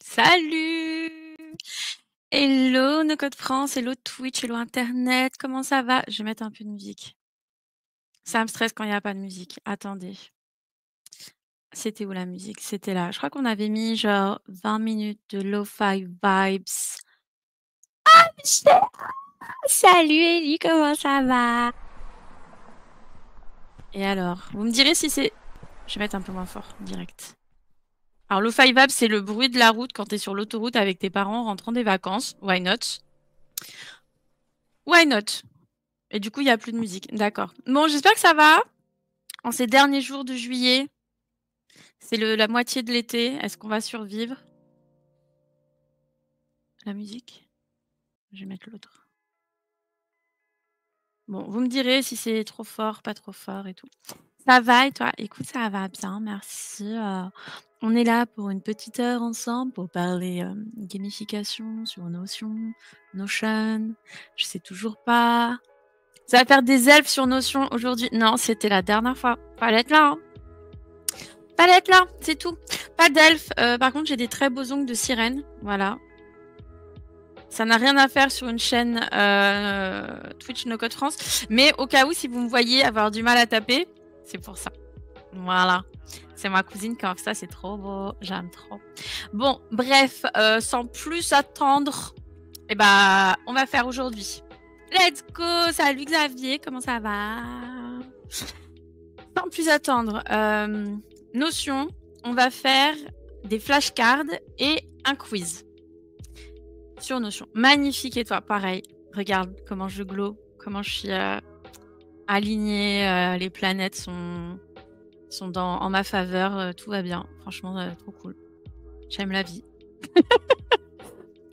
Salut! Hello nos codes France, hello Twitch, hello internet, comment ça va? Je vais mettre un peu de musique. Ça me stresse quand il y a pas de musique. Attendez. C'était où la musique? C'était là. Je crois qu'on avait mis genre 20 minutes de lo-fi vibes. Michel! Salut Ellie, comment ça va? Et alors? Vous me direz si c'est... Je vais mettre un peu moins fort, direct. Alors lo-fi vibes, c'est le bruit de la route quand t'es sur l'autoroute avec tes parents rentrant des vacances. Why not? Why not? Et du coup, il y a plus de musique. D'accord. Bon, j'espère que ça va. En ces derniers jours de juillet, c'est la moitié de l'été. Est-ce qu'on va survivre? La musique? Je vais mettre l'autre. Bon, vous me direz si c'est trop fort, pas trop fort et tout. Ça va et toi? Écoute, ça va bien, merci. On est là pour une petite heure ensemble pour parler gamification sur Notion. Je sais toujours pas. Ça va faire des elfes sur Notion aujourd'hui. Non, c'était la dernière fois. Fallait être là, hein. Fallait être là, c'est tout. Pas d'elfes. Par contre, j'ai des très beaux ongles de sirène. Voilà. Ça n'a rien à faire sur une chaîne Twitch No Code France. Mais au cas où, si vous me voyez avoir du mal à taper, c'est pour ça. Voilà. C'est ma cousine qui a fait ça, c'est trop beau. J'aime trop. Bon, bref, sans plus attendre, eh ben, on va faire aujourd'hui. Let's go! Salut Xavier, comment ça va? Sans plus attendre, Notion, on va faire des flashcards et un quiz sur Notion. Magnifique et toi, pareil. Regarde comment je glow, comment je suis alignée, les planètes sont en ma faveur, tout va bien. Franchement, trop cool. J'aime la vie.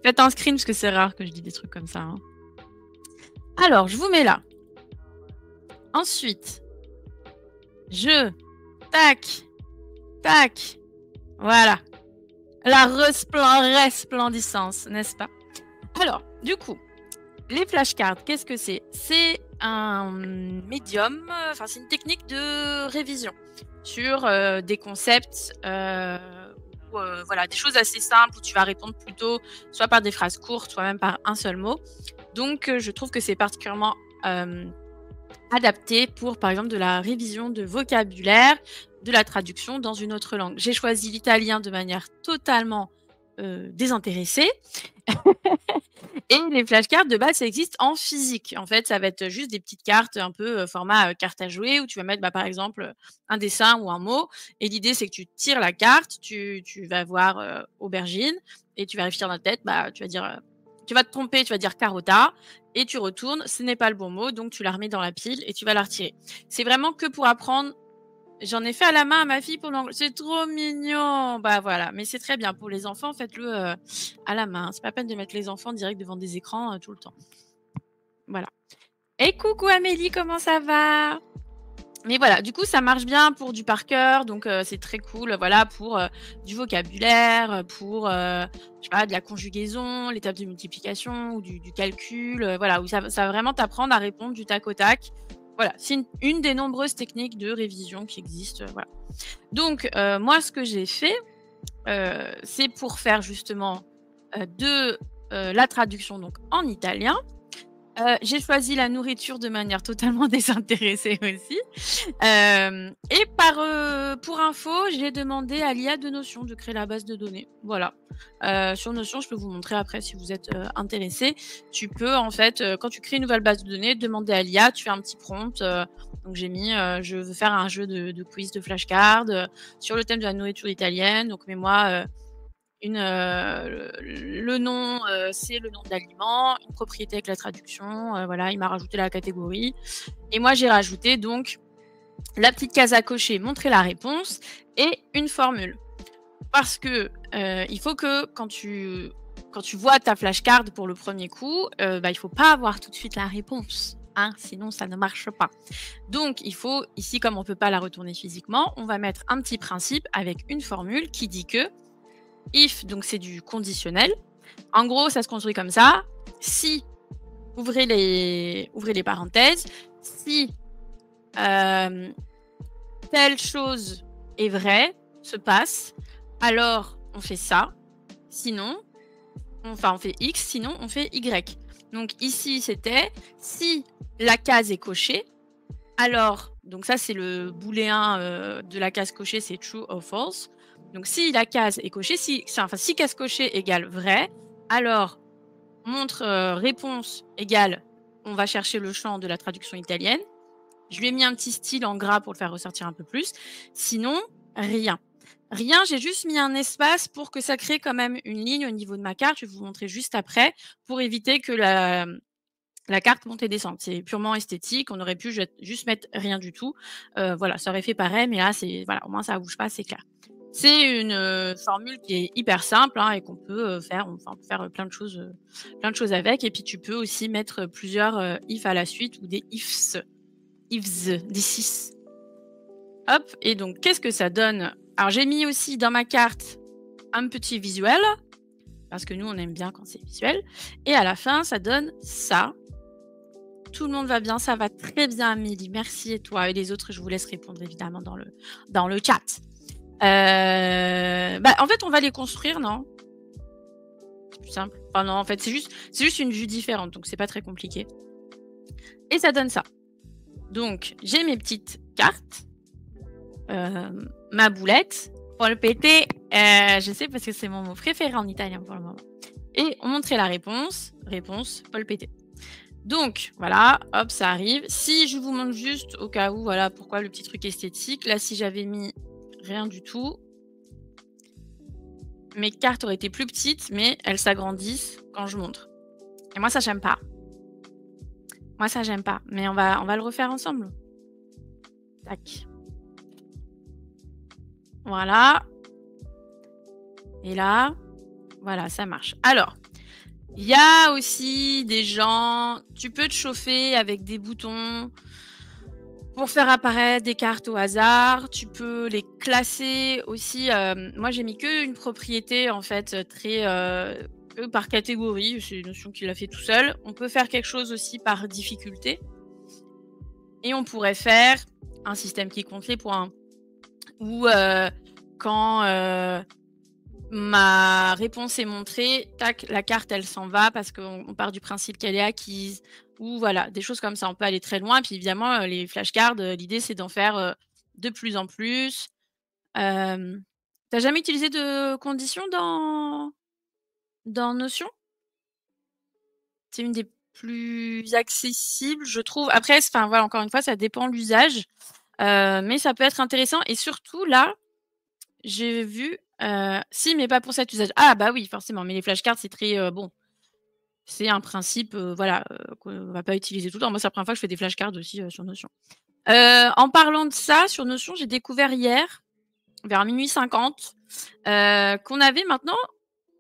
Faites un screen parce que c'est rare que je dis des trucs comme ça, hein. Alors, je vous mets là. Ensuite, tac, tac, voilà. La resplendissance, n'est-ce pas? Alors, du coup, les flashcards, qu'est-ce que c'est? C'est un médium, enfin c'est une technique de révision sur des concepts, ou voilà, des choses assez simples où tu vas répondre plutôt soit par des phrases courtes, soit même par un seul mot. Donc, je trouve que c'est particulièrement adapté pour, par exemple, de la révision de vocabulaire, de la traduction dans une autre langue. J'ai choisi l'italien de manière totalement désintéressée. Et les flashcards, de base, ça existe en physique. En fait, ça va être juste des petites cartes un peu format carte à jouer où tu vas mettre, par exemple, un dessin ou un mot. Et l'idée, c'est que tu tires la carte, tu vas voir aubergine et tu vas réfléchir dans ta tête, tu vas dire, tu vas te tromper, tu vas dire carota et tu retournes, ce n'est pas le bon mot, donc tu la remets dans la pile et tu vas la retirer. C'est vraiment que pour apprendre. J'en ai fait à la main à ma fille pour l'anglais. C'est trop mignon. Bah voilà, mais c'est très bien. Pour les enfants, faites-le à la main. C'est pas la peine de mettre les enfants direct devant des écrans tout le temps. Voilà. Et coucou Amélie, comment ça va? Mais voilà, du coup, ça marche bien pour du par cœur, donc c'est très cool. Voilà, pour du vocabulaire, pour je sais pas, de la conjugaison, l'étape de multiplication ou du calcul. Voilà, où ça va vraiment t'apprendre à répondre du tac au tac. Voilà, c'est une des nombreuses techniques de révision qui existent. Voilà. Donc, moi, ce que j'ai fait, c'est pour faire justement de la traduction donc en italien. J'ai choisi la nourriture de manière totalement désintéressée aussi. Et pour info, j'ai demandé à l'IA de Notion de créer la base de données. Voilà. Sur Notion, je peux vous montrer après si vous êtes intéressé. Tu peux en fait, quand tu crées une nouvelle base de données, demander à l'IA, tu fais un petit prompt. Donc j'ai mis, je veux faire un jeu de quiz de flashcards sur le thème de la nourriture italienne. Donc mets-moi le nom, c'est le nom de l'aliment, une propriété avec la traduction. Voilà, il m'a rajouté la catégorie. Et moi, j'ai rajouté donc la petite case à cocher, montrer la réponse et une formule. Parce que il faut que quand tu vois ta flashcard pour le premier coup, il faut pas avoir tout de suite la réponse, hein, sinon ça ne marche pas. Donc il faut ici, comme on peut pas la retourner physiquement, on va mettre un petit principe avec une formule qui dit que if, donc c'est du conditionnel. En gros, ça se construit comme ça. Si, ouvrez les parenthèses, si telle chose est vraie, se passe, alors on fait ça. sinon, enfin on fait X, sinon on fait Y. Donc ici, c'était si la case est cochée, alors, donc ça c'est le booléen de la case cochée, c'est true or false. Donc si la case est cochée, si case cochée égale vrai, alors montre réponse égale, on va chercher le champ de la traduction italienne. Je lui ai mis un petit style en gras pour le faire ressortir un peu plus. Sinon, rien. Rien, j'ai juste mis un espace pour que ça crée quand même une ligne au niveau de ma carte. Je vais vous montrer juste après pour éviter que la carte monte et descende. C'est purement esthétique. On aurait pu juste mettre rien du tout. Voilà, ça aurait fait pareil, mais là, voilà, au moins ça ne bouge pas, c'est clair. C'est une formule qui est hyper simple hein, et qu'on peut faire. Enfin, on peut faire plein de choses avec. Et puis tu peux aussi mettre plusieurs if à la suite ou des ifs, des 6. Hop, et donc qu'est-ce que ça donne? Alors j'ai mis aussi dans ma carte un petit visuel, parce que nous on aime bien quand c'est visuel. Et à la fin, ça donne ça. Tout le monde va bien, ça va très bien, Amélie. Merci et toi. Et les autres, je vous laisse répondre évidemment dans le chat. En fait, on va les construire, non? C'est plus simple. Enfin non, en fait, c'est juste une vue différente, donc c'est pas très compliqué. Et ça donne ça. Donc, j'ai mes petites cartes. Ma boulette, polpette, je sais parce que c'est mon mot préféré en italien pour le moment. Et on montrait la réponse, polpette. Donc, voilà, hop, ça arrive. Si je vous montre juste, au cas où, voilà, pourquoi le petit truc esthétique. Là, si j'avais mis rien du tout, mes cartes auraient été plus petites, mais elles s'agrandissent quand je montre. Et moi, ça, j'aime pas. Moi, ça, j'aime pas. Mais on va le refaire ensemble. Tac. Voilà. Et là, voilà, ça marche. Alors, il y a aussi des gens, tu peux te chauffer avec des boutons pour faire apparaître des cartes au hasard. Tu peux les classer aussi. Moi, j'ai mis qu'une propriété, en fait, très par catégorie. C'est une notion qu'il a fait tout seul. On peut faire quelque chose aussi par difficulté. Et on pourrait faire un système qui compte les points. Ou quand ma réponse est montrée, tac, la carte, elle s'en va parce qu'on part du principe qu'elle est acquise. Ou voilà, des choses comme ça. On peut aller très loin. Puis évidemment, les flashcards, l'idée, c'est d'en faire de plus en plus. T'as jamais utilisé de conditions dans Notion? C'est une des plus accessibles, je trouve. Après, voilà, encore une fois, ça dépend de l'usage. Mais ça peut être intéressant. Et surtout, là, j'ai vu... si, mais pas pour cet usage. Ah, bah oui, forcément. Mais les flashcards, c'est très... bon, c'est un principe, voilà, qu'on va pas utiliser tout le temps. Moi, c'est la première fois que je fais des flashcards aussi sur Notion. En parlant de ça, sur Notion, j'ai découvert hier, vers 00:50, qu'on avait maintenant...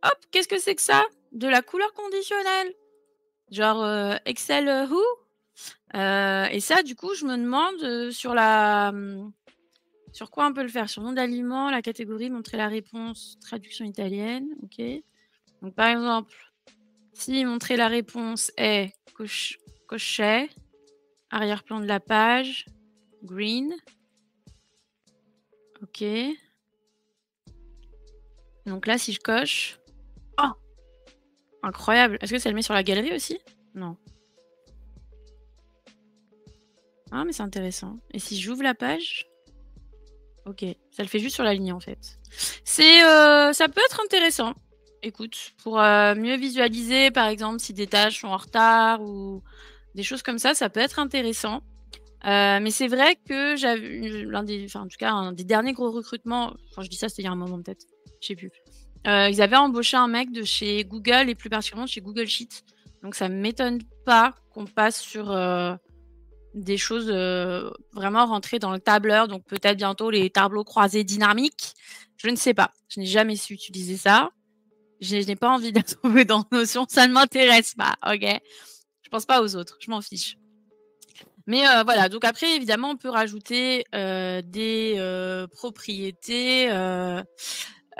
Hop, qu'est-ce que c'est que ça? De la couleur conditionnelle. Genre Excel Who? Et ça, du coup, je me demande sur quoi on peut le faire? Sur nom d'aliment, la catégorie, montrer la réponse, traduction italienne, ok. Donc par exemple, si montrer la réponse est cochet, arrière-plan de la page, green, ok. Donc là, si je coche... Oh! Incroyable! Est-ce que ça le met sur la galerie aussi? Non. Ah, mais c'est intéressant. Et si j'ouvre la page? Ok, ça le fait juste sur la ligne en fait. Ça peut être intéressant. Écoute, pour mieux visualiser, par exemple, si des tâches sont en retard ou des choses comme ça peut être intéressant. Mais c'est vrai que j'avais en tout cas, un des derniers gros recrutements, enfin je dis ça, c'était il y a un moment peut-être, je sais plus. Ils avaient embauché un mec de chez Google et plus particulièrement de chez Google Sheets. Donc ça m'étonne pas qu'on passe sur des choses vraiment rentrées dans le tableur, donc peut-être bientôt les tableaux croisés dynamiques. Je ne sais pas. Je n'ai jamais su utiliser ça. Je n'ai pas envie de la trouver dans Notion. Ça ne m'intéresse pas, ok? Je pense pas aux autres. Je m'en fiche. Mais voilà. Donc après, évidemment, on peut rajouter des propriétés. Je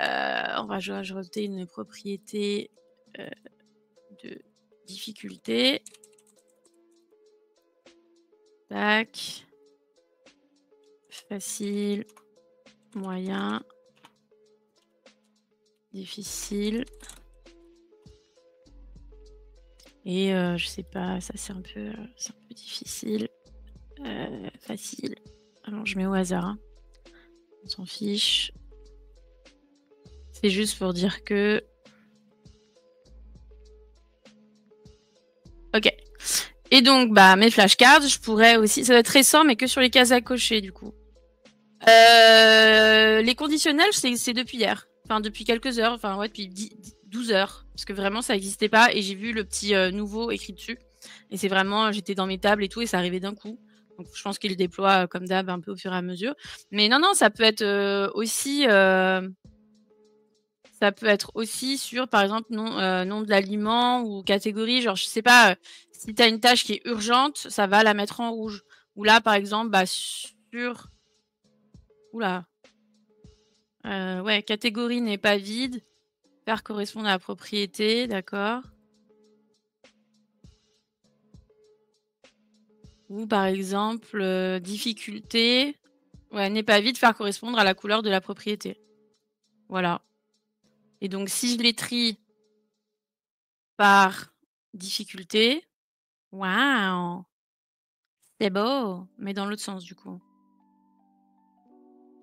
vais rajouter une propriété de difficulté. Tac. Facile. Moyen. difficile. Et je sais pas, ça c'est un peu difficile. Facile. Alors je mets au hasard, hein. On s'en fiche. C'est juste pour dire que... OK. Et donc, bah, mes flashcards, je pourrais aussi... Ça doit être récent, mais que sur les cases à cocher, du coup. Les conditionnels, c'est depuis hier. Enfin, depuis quelques heures. Enfin, ouais, depuis 12 heures. Parce que vraiment, ça n'existait pas. Et j'ai vu le petit nouveau écrit dessus. Et c'est vraiment... J'étais dans mes tables et tout, et ça arrivait d'un coup. Donc, je pense qu'il le déploie, comme d'hab, un peu au fur et à mesure. Mais non, ça peut être aussi... Ça peut être aussi sur, par exemple, nom de l'aliment ou catégorie. Genre, je sais pas, si tu as une tâche qui est urgente, ça va la mettre en rouge. Ou là, par exemple, bah, sur... Oula. Ouais, catégorie n'est pas vide. Faire correspondre à la propriété, d'accord. Ou par exemple, difficulté. Ouais, n'est pas vide, faire correspondre à la couleur de la propriété. Voilà. Et donc, si je les trie par difficulté, waouh, c'est beau, mais dans l'autre sens du coup.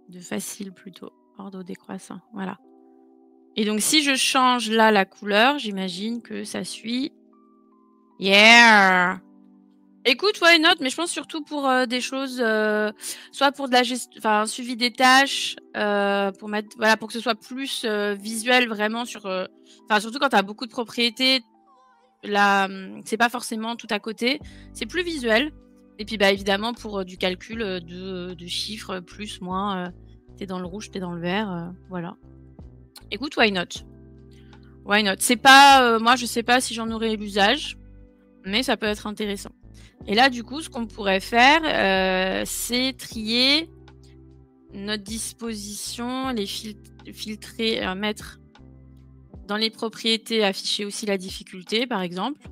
De facile plutôt, ordre décroissant, voilà. Et donc si je change là la couleur, j'imagine que ça suit. Yeah! Écoute, why not? Mais je pense surtout pour des choses, soit pour de la gestion, enfin suivi des tâches, pour mettre, voilà, pour que ce soit plus visuel vraiment sur, enfin surtout quand tu as beaucoup de propriétés, là, c'est pas forcément tout à côté, c'est plus visuel. Et puis bah évidemment pour du calcul de chiffres, plus, moins, t'es dans le rouge, t'es dans le vert, voilà. Écoute, why not? Why not? C'est pas, moi je sais pas si j'en aurais l'usage, mais ça peut être intéressant. Et là, du coup, ce qu'on pourrait faire, c'est trier notre disposition, les filtrer, mettre dans les propriétés, afficher aussi la difficulté, par exemple.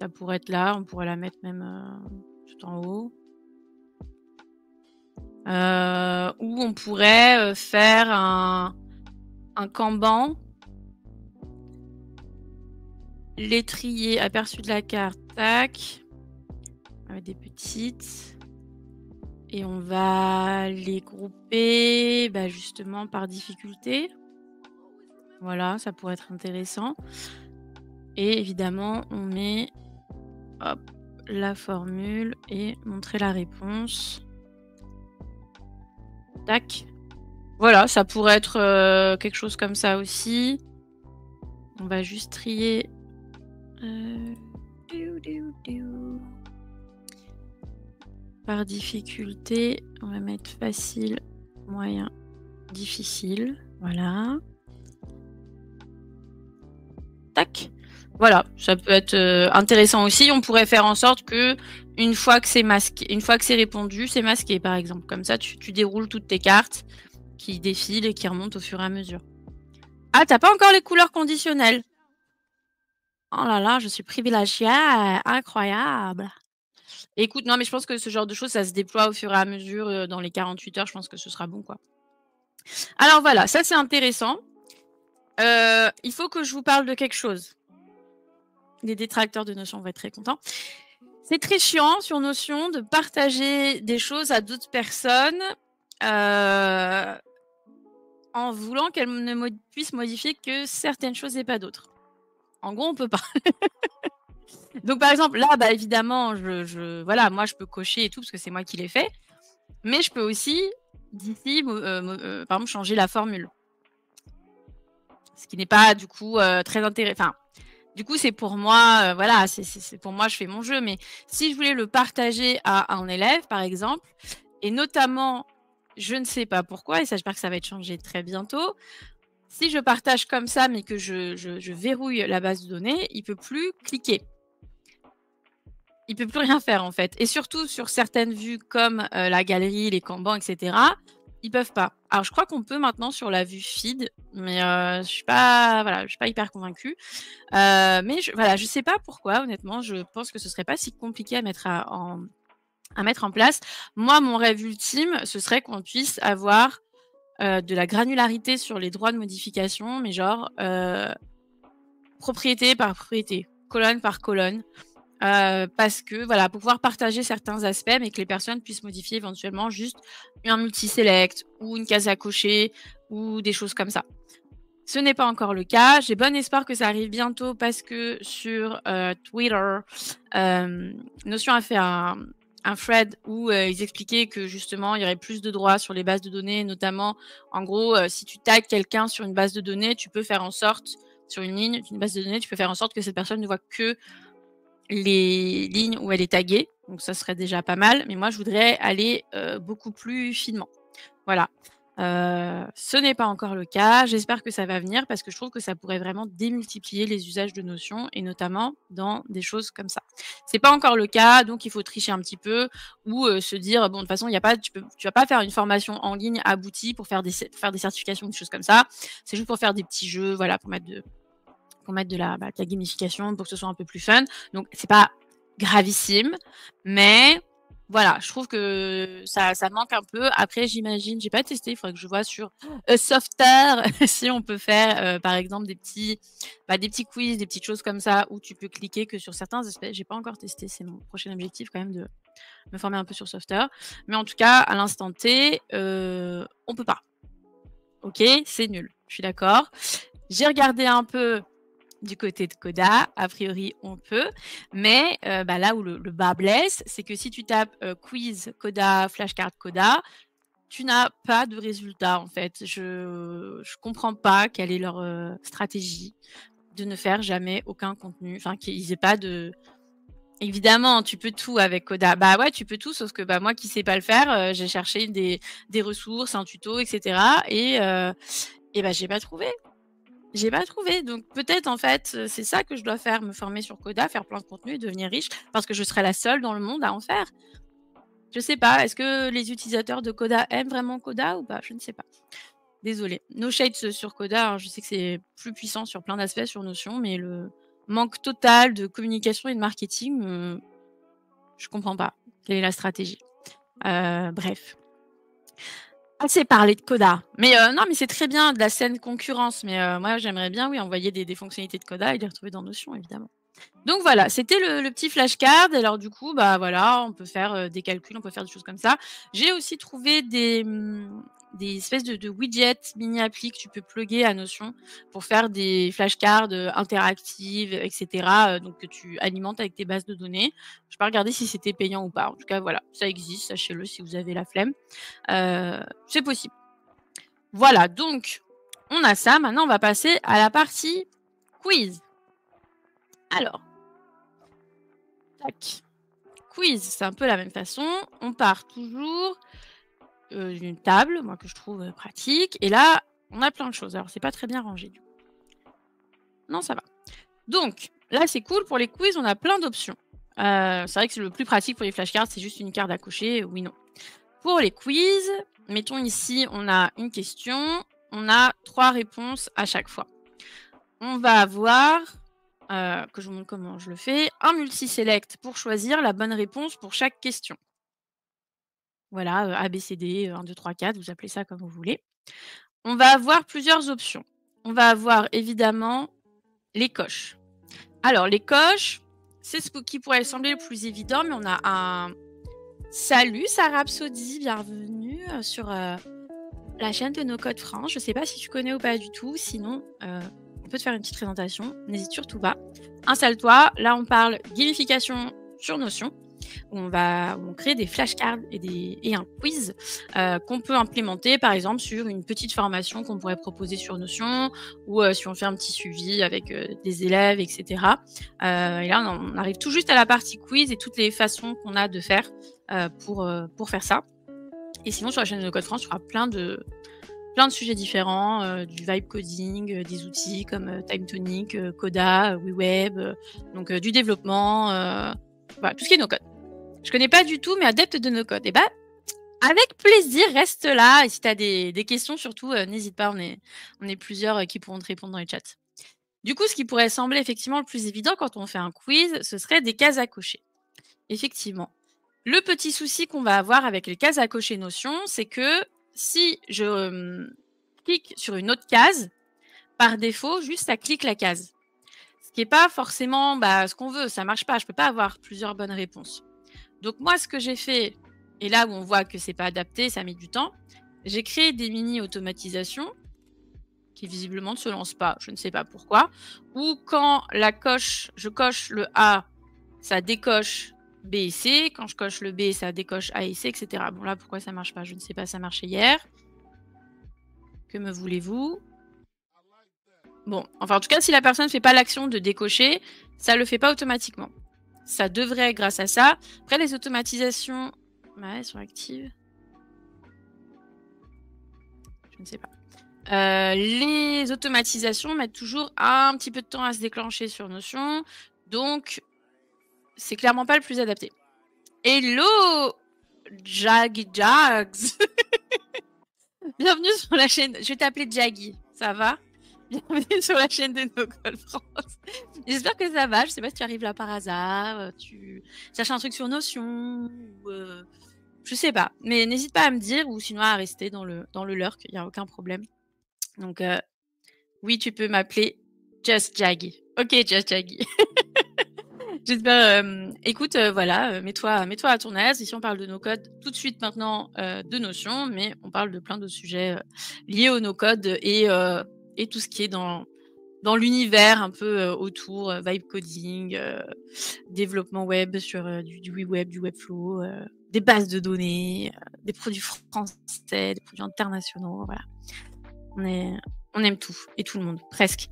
Ça pourrait être là, on pourrait la mettre même tout en haut. Ou on pourrait faire un Kanban. Les trier, aperçu de la carte, tac. Avec des petites. Et on va les grouper bah, justement par difficulté. Voilà, ça pourrait être intéressant. Et évidemment, on met hop, la formule et montrer la réponse. Tac. Voilà, ça pourrait être quelque chose comme ça aussi. On va juste trier. Par difficulté, on va mettre facile, moyen, difficile. Voilà. Tac. Voilà, ça peut être intéressant aussi. On pourrait faire en sorte que une fois que c'est masqué, une fois que c'est répondu, c'est masqué par exemple. Comme ça, tu déroules toutes tes cartes qui défilent et qui remontent au fur et à mesure. Ah, t'as pas encore les couleurs conditionnelles? Oh là là, je suis privilégiée, incroyable. Écoute, non mais je pense que ce genre de choses, ça se déploie au fur et à mesure dans les 48 heures. Je pense que ce sera bon, quoi. Alors voilà, ça c'est intéressant. Il faut que je vous parle de quelque chose. Les détracteurs de Notion vont être très contents. C'est très chiant sur Notion de partager des choses à d'autres personnes en voulant qu'elles ne puissent modifier que certaines choses et pas d'autres. En gros, on peut pas. Donc par exemple, là, bah, évidemment, voilà, moi je peux cocher et tout parce que c'est moi qui l'ai fait. Mais je peux aussi, d'ici, par exemple, changer la formule. Ce qui n'est pas du coup très intéressant. Enfin, du coup, c'est pour moi, voilà, c'est pour moi, je fais mon jeu. Mais si je voulais le partager à un élève, par exemple, et notamment, je ne sais pas pourquoi, et ça, j'espère que ça va être changé très bientôt. Si je partage comme ça, mais que je verrouille la base de données, il ne peut plus cliquer. Il ne peut plus rien faire, en fait. Et surtout, sur certaines vues comme la galerie, les Kanban, etc., ils peuvent pas. Alors, je crois qu'on peut maintenant sur la vue feed, mais je suis pas, voilà, je suis pas hyper convaincue. Mais voilà, je sais pas pourquoi, honnêtement, je pense que ce serait pas si compliqué à mettre en place. Moi, mon rêve ultime, ce serait qu'on puisse avoir de la granularité sur les droits de modification, mais genre, propriété par propriété, colonne par colonne, parce que voilà, pour pouvoir partager certains aspects, mais que les personnes puissent modifier éventuellement juste un multi-select ou une case à cocher ou des choses comme ça. Ce n'est pas encore le cas. J'ai bon espoir que ça arrive bientôt parce que sur Twitter, Notion a fait un thread où ils expliquaient que justement il y aurait plus de droits sur les bases de données, notamment en gros si tu tags quelqu'un sur une base de données, tu peux faire en sorte sur une ligne d'une base de données, tu peux faire en sorte que cette personne ne voit que les lignes où elle est taguée, donc ça serait déjà pas mal, mais moi je voudrais aller beaucoup plus finement. Voilà. Ce n'est pas encore le cas. J'espère que ça va venir parce que je trouve que ça pourrait vraiment démultiplier les usages de Notion et notamment dans des choses comme ça. C'est pas encore le cas, donc il faut tricher un petit peu ou se dire: «Bon, de toute façon, il y a pas tu vas pas faire une formation en ligne aboutie pour faire des certifications, des choses comme ça. C'est juste pour faire des petits jeux, voilà, pour mettre de de la gamification, pour que ce soit un peu plus fun». Donc c'est pas gravissime, mais voilà, je trouve que ça manque un peu. Après, j'imagine, j'ai pas testé, il faudrait que je vois sur Softer si on peut faire, par exemple des petits quiz, des petites choses comme ça où tu peux cliquer que sur certains aspects. J'ai pas encore testé, c'est mon prochain objectif quand même de me former un peu sur Softer. Mais en tout cas, à l'instant T, on peut pas. OK, c'est nul, je suis d'accord. J'ai regardé un peu du côté de Coda, a priori on peut, mais là où le bas blesse, c'est que si tu tapes quiz Coda, flashcard Coda, tu n'as pas de résultat en fait. Je comprends pas quelle est leur stratégie de ne faire jamais aucun contenu, enfin qu'ils aient pas de. Évidemment, tu peux tout avec Coda. Bah ouais, tu peux tout, sauf que moi qui sais pas le faire, j'ai cherché des ressources, un tuto, etc. Et j'ai pas trouvé. J'ai pas trouvé, donc peut-être en fait, c'est ça que je dois faire, me former sur Coda, faire plein de contenu et devenir riche parce que je serai la seule dans le monde à en faire. Je sais pas, est-ce que les utilisateurs de Coda aiment vraiment Coda ou pas? Je ne sais pas. Désolée. No shade sur Coda, hein, je sais que c'est plus puissant sur plein d'aspects sur Notion, mais le manque total de communication et de marketing, je comprends pas. Quelle est la stratégie? Bref. Assez parlé de Coda. Mais non, mais c'est très bien de la saine concurrence. Mais moi, j'aimerais bien, oui, envoyer des fonctionnalités de Coda et les retrouver dans Notion, évidemment. Donc voilà, c'était le petit flashcard. Alors du coup, voilà, on peut faire des calculs, on peut faire des choses comme ça. J'ai aussi trouvé des espèces de widgets mini applis que tu peux plugger à Notion pour faire des flashcards interactives, etc. Donc que tu alimentes avec tes bases de données. Je vais pas regarder si c'était payant ou pas. En tout cas, voilà, ça existe, sachez-le si vous avez la flemme. C'est possible. Voilà, donc on a ça. Maintenant, on va passer à la partie quiz. Alors, tac. Quiz, c'est un peu la même façon. On part toujours d'une table, moi que je trouve pratique. Et là, on a plein de choses. Alors, c'est pas très bien rangé. Du coup. Non, ça va. Donc, là, c'est cool. Pour les quiz, on a plein d'options. C'est vrai que c'est le plus pratique pour les flashcards, c'est juste une carte à cocher. Oui, non. Pour les quiz, mettons ici, on a une question. On a 3 réponses à chaque fois. On va avoir, que je vous montre comment je le fais, un multi-select pour choisir la bonne réponse pour chaque question. Voilà, A, B, C, D, 1, 2, 3, 4, vous appelez ça comme vous voulez. On va avoir plusieurs options. On va avoir évidemment les coches. Alors, les coches, c'est ce qui pourrait sembler le plus évident, mais on a un salut Sarah Rhapsody, bienvenue sur la chaîne de No Code France. Je ne sais pas si tu connais ou pas du tout, sinon on peut te faire une petite présentation, n'hésite surtout pas. Installe-toi, là on parle gamification sur Notion. On crée des flashcards et un quiz qu'on peut implémenter par exemple sur une petite formation qu'on pourrait proposer sur Notion ou si on fait un petit suivi avec des élèves, etc. Et là, on arrive tout juste à la partie quiz et toutes les façons qu'on a de faire pour faire ça. Et sinon, sur la chaîne de Code France, il y aura plein de sujets différents, du vibe coding, des outils comme TimeTonic, Coda, WeWeb, donc du développement, voilà, tout ce qui est no-code. Je connais pas du tout, mais adepte de no-code. Et avec plaisir, reste là. Et si tu as des questions, surtout, n'hésite pas. On est plusieurs qui pourront te répondre dans les chats. Du coup, ce qui pourrait sembler effectivement le plus évident quand on fait un quiz, ce serait des cases à cocher. Effectivement. Le petit souci qu'on va avoir avec les cases à cocher Notion, c'est que si je clique sur une autre case, par défaut, juste ça clique la case. Ce qui est pas forcément ce qu'on veut, ça marche pas. Je peux pas avoir plusieurs bonnes réponses. Donc moi, ce que j'ai fait, et là où on voit que c'est pas adapté, ça met du temps, j'ai créé des mini automatisations qui visiblement ne se lancent pas, je ne sais pas pourquoi. Ou quand je coche le A, ça décoche B et C. Quand je coche le B, ça décoche A et C, etc. Bon là, pourquoi ça marche pas? Je ne sais pas, ça marchait hier. Que me voulez-vous? Bon, enfin en tout cas, si la personne ne fait pas l'action de décocher, ça le fait pas automatiquement. Ça devrait grâce à ça. Après, les automatisations, ouais, elles sont actives. Je ne sais pas. Les automatisations mettent toujours un petit peu de temps à se déclencher sur Notion. Donc, c'est clairement pas le plus adapté. Hello Jags. Bienvenue sur la chaîne. Je vais t'appeler Jaggy. Ça va? Bienvenue sur la chaîne de No Code France. J'espère que ça va. Je sais pas si tu arrives là par hasard. Tu cherches un truc sur Notion ou je sais pas. Mais n'hésite pas à me dire ou sinon à rester dans le lurk. Il n'y a aucun problème. Donc, oui, tu peux m'appeler Just Jaggy. Ok, Just Jaggy. J'espère. Écoute, voilà, mets-toi à ton aise. Ici, on parle de no-code tout de suite maintenant de Notion, mais on parle de plein d'autres sujets liés au no-code et tout ce qui est dans l'univers un peu autour, vibe coding, développement web sur du web, du webflow, des bases de données, des produits français, des produits internationaux, voilà. On aime tout et tout le monde, presque.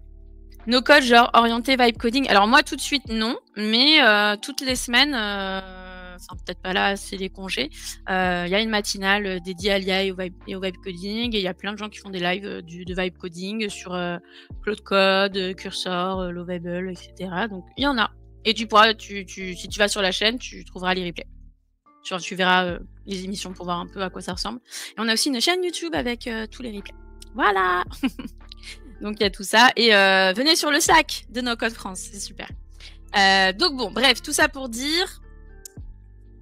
No code, genre orienté vibe coding. Alors moi, tout de suite, non. Mais toutes les semaines, enfin peut-être pas là, c'est les congés, il y a une matinale dédiée à l'IA et au vibe coding. Et il y a plein de gens qui font des lives de vibe coding sur Claude Code, Cursor, Lovable, etc. Donc il y en a. Et tu pourras, si tu vas sur la chaîne, tu trouveras les replays. Genre, tu verras les émissions pour voir un peu à quoi ça ressemble. Et on a aussi une chaîne YouTube avec tous les replays. Voilà. Donc il y a tout ça. Et venez sur le Slack de No Code France, c'est super. Donc bon, bref, tout ça pour dire,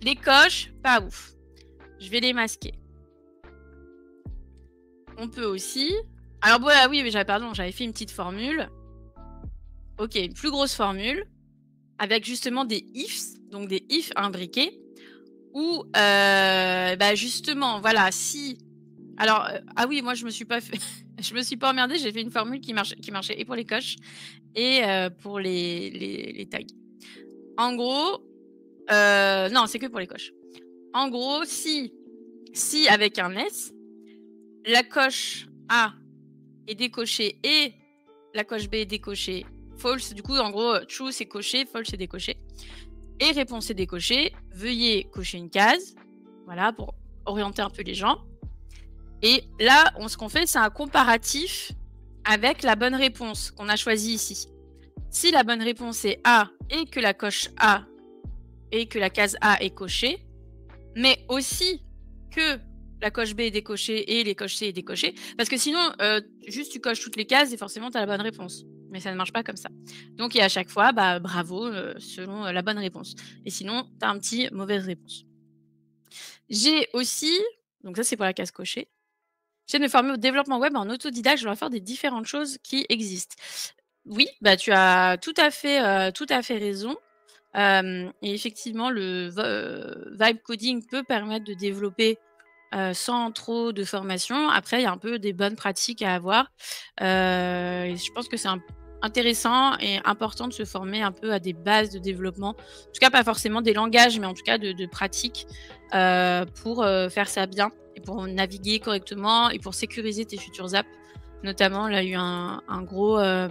les coches, pas ouf. Je vais les masquer. On peut aussi... Alors voilà, oui, mais j'avais fait une petite formule. Ok, une plus grosse formule, avec justement des ifs, donc des ifs imbriqués, où justement, voilà, si... Alors, ah oui, moi je me suis pas emmerdée, j'ai fait une formule qui marchait et pour les coches et pour les tags. En gros, non, c'est que pour les coches. En gros, si avec un S, la coche A est décochée et la coche B est décochée, false, du coup, en gros, true c'est coché, false c'est décoché, et réponse est décochée, veuillez cocher une case, voilà, pour orienter un peu les gens. Et là, ce qu'on fait, c'est un comparatif avec la bonne réponse qu'on a choisie ici. Si la bonne réponse est A et que la coche A et que la case A est cochée, mais aussi que la coche B est décochée et les coches C est décochée, parce que sinon, juste tu coches toutes les cases et forcément, tu as la bonne réponse. Mais ça ne marche pas comme ça. Donc, et à chaque fois, bravo, selon la bonne réponse. Et sinon, tu as un petit mauvaise réponse. J'ai aussi, donc ça c'est pour la case cochée, j'essaie de me former au développement web en autodidacte, je dois faire des différentes choses qui existent. Oui, tu as tout à fait raison. Et effectivement, le vibe coding peut permettre de développer sans trop de formation. Après, il y a un peu des bonnes pratiques à avoir. Et je pense que c'est intéressant et important de se former un peu à des bases de développement. En tout cas, pas forcément des langages, mais en tout cas de pratiques pour faire ça bien et pour naviguer correctement et pour sécuriser tes futures apps. Notamment, là, il y a eu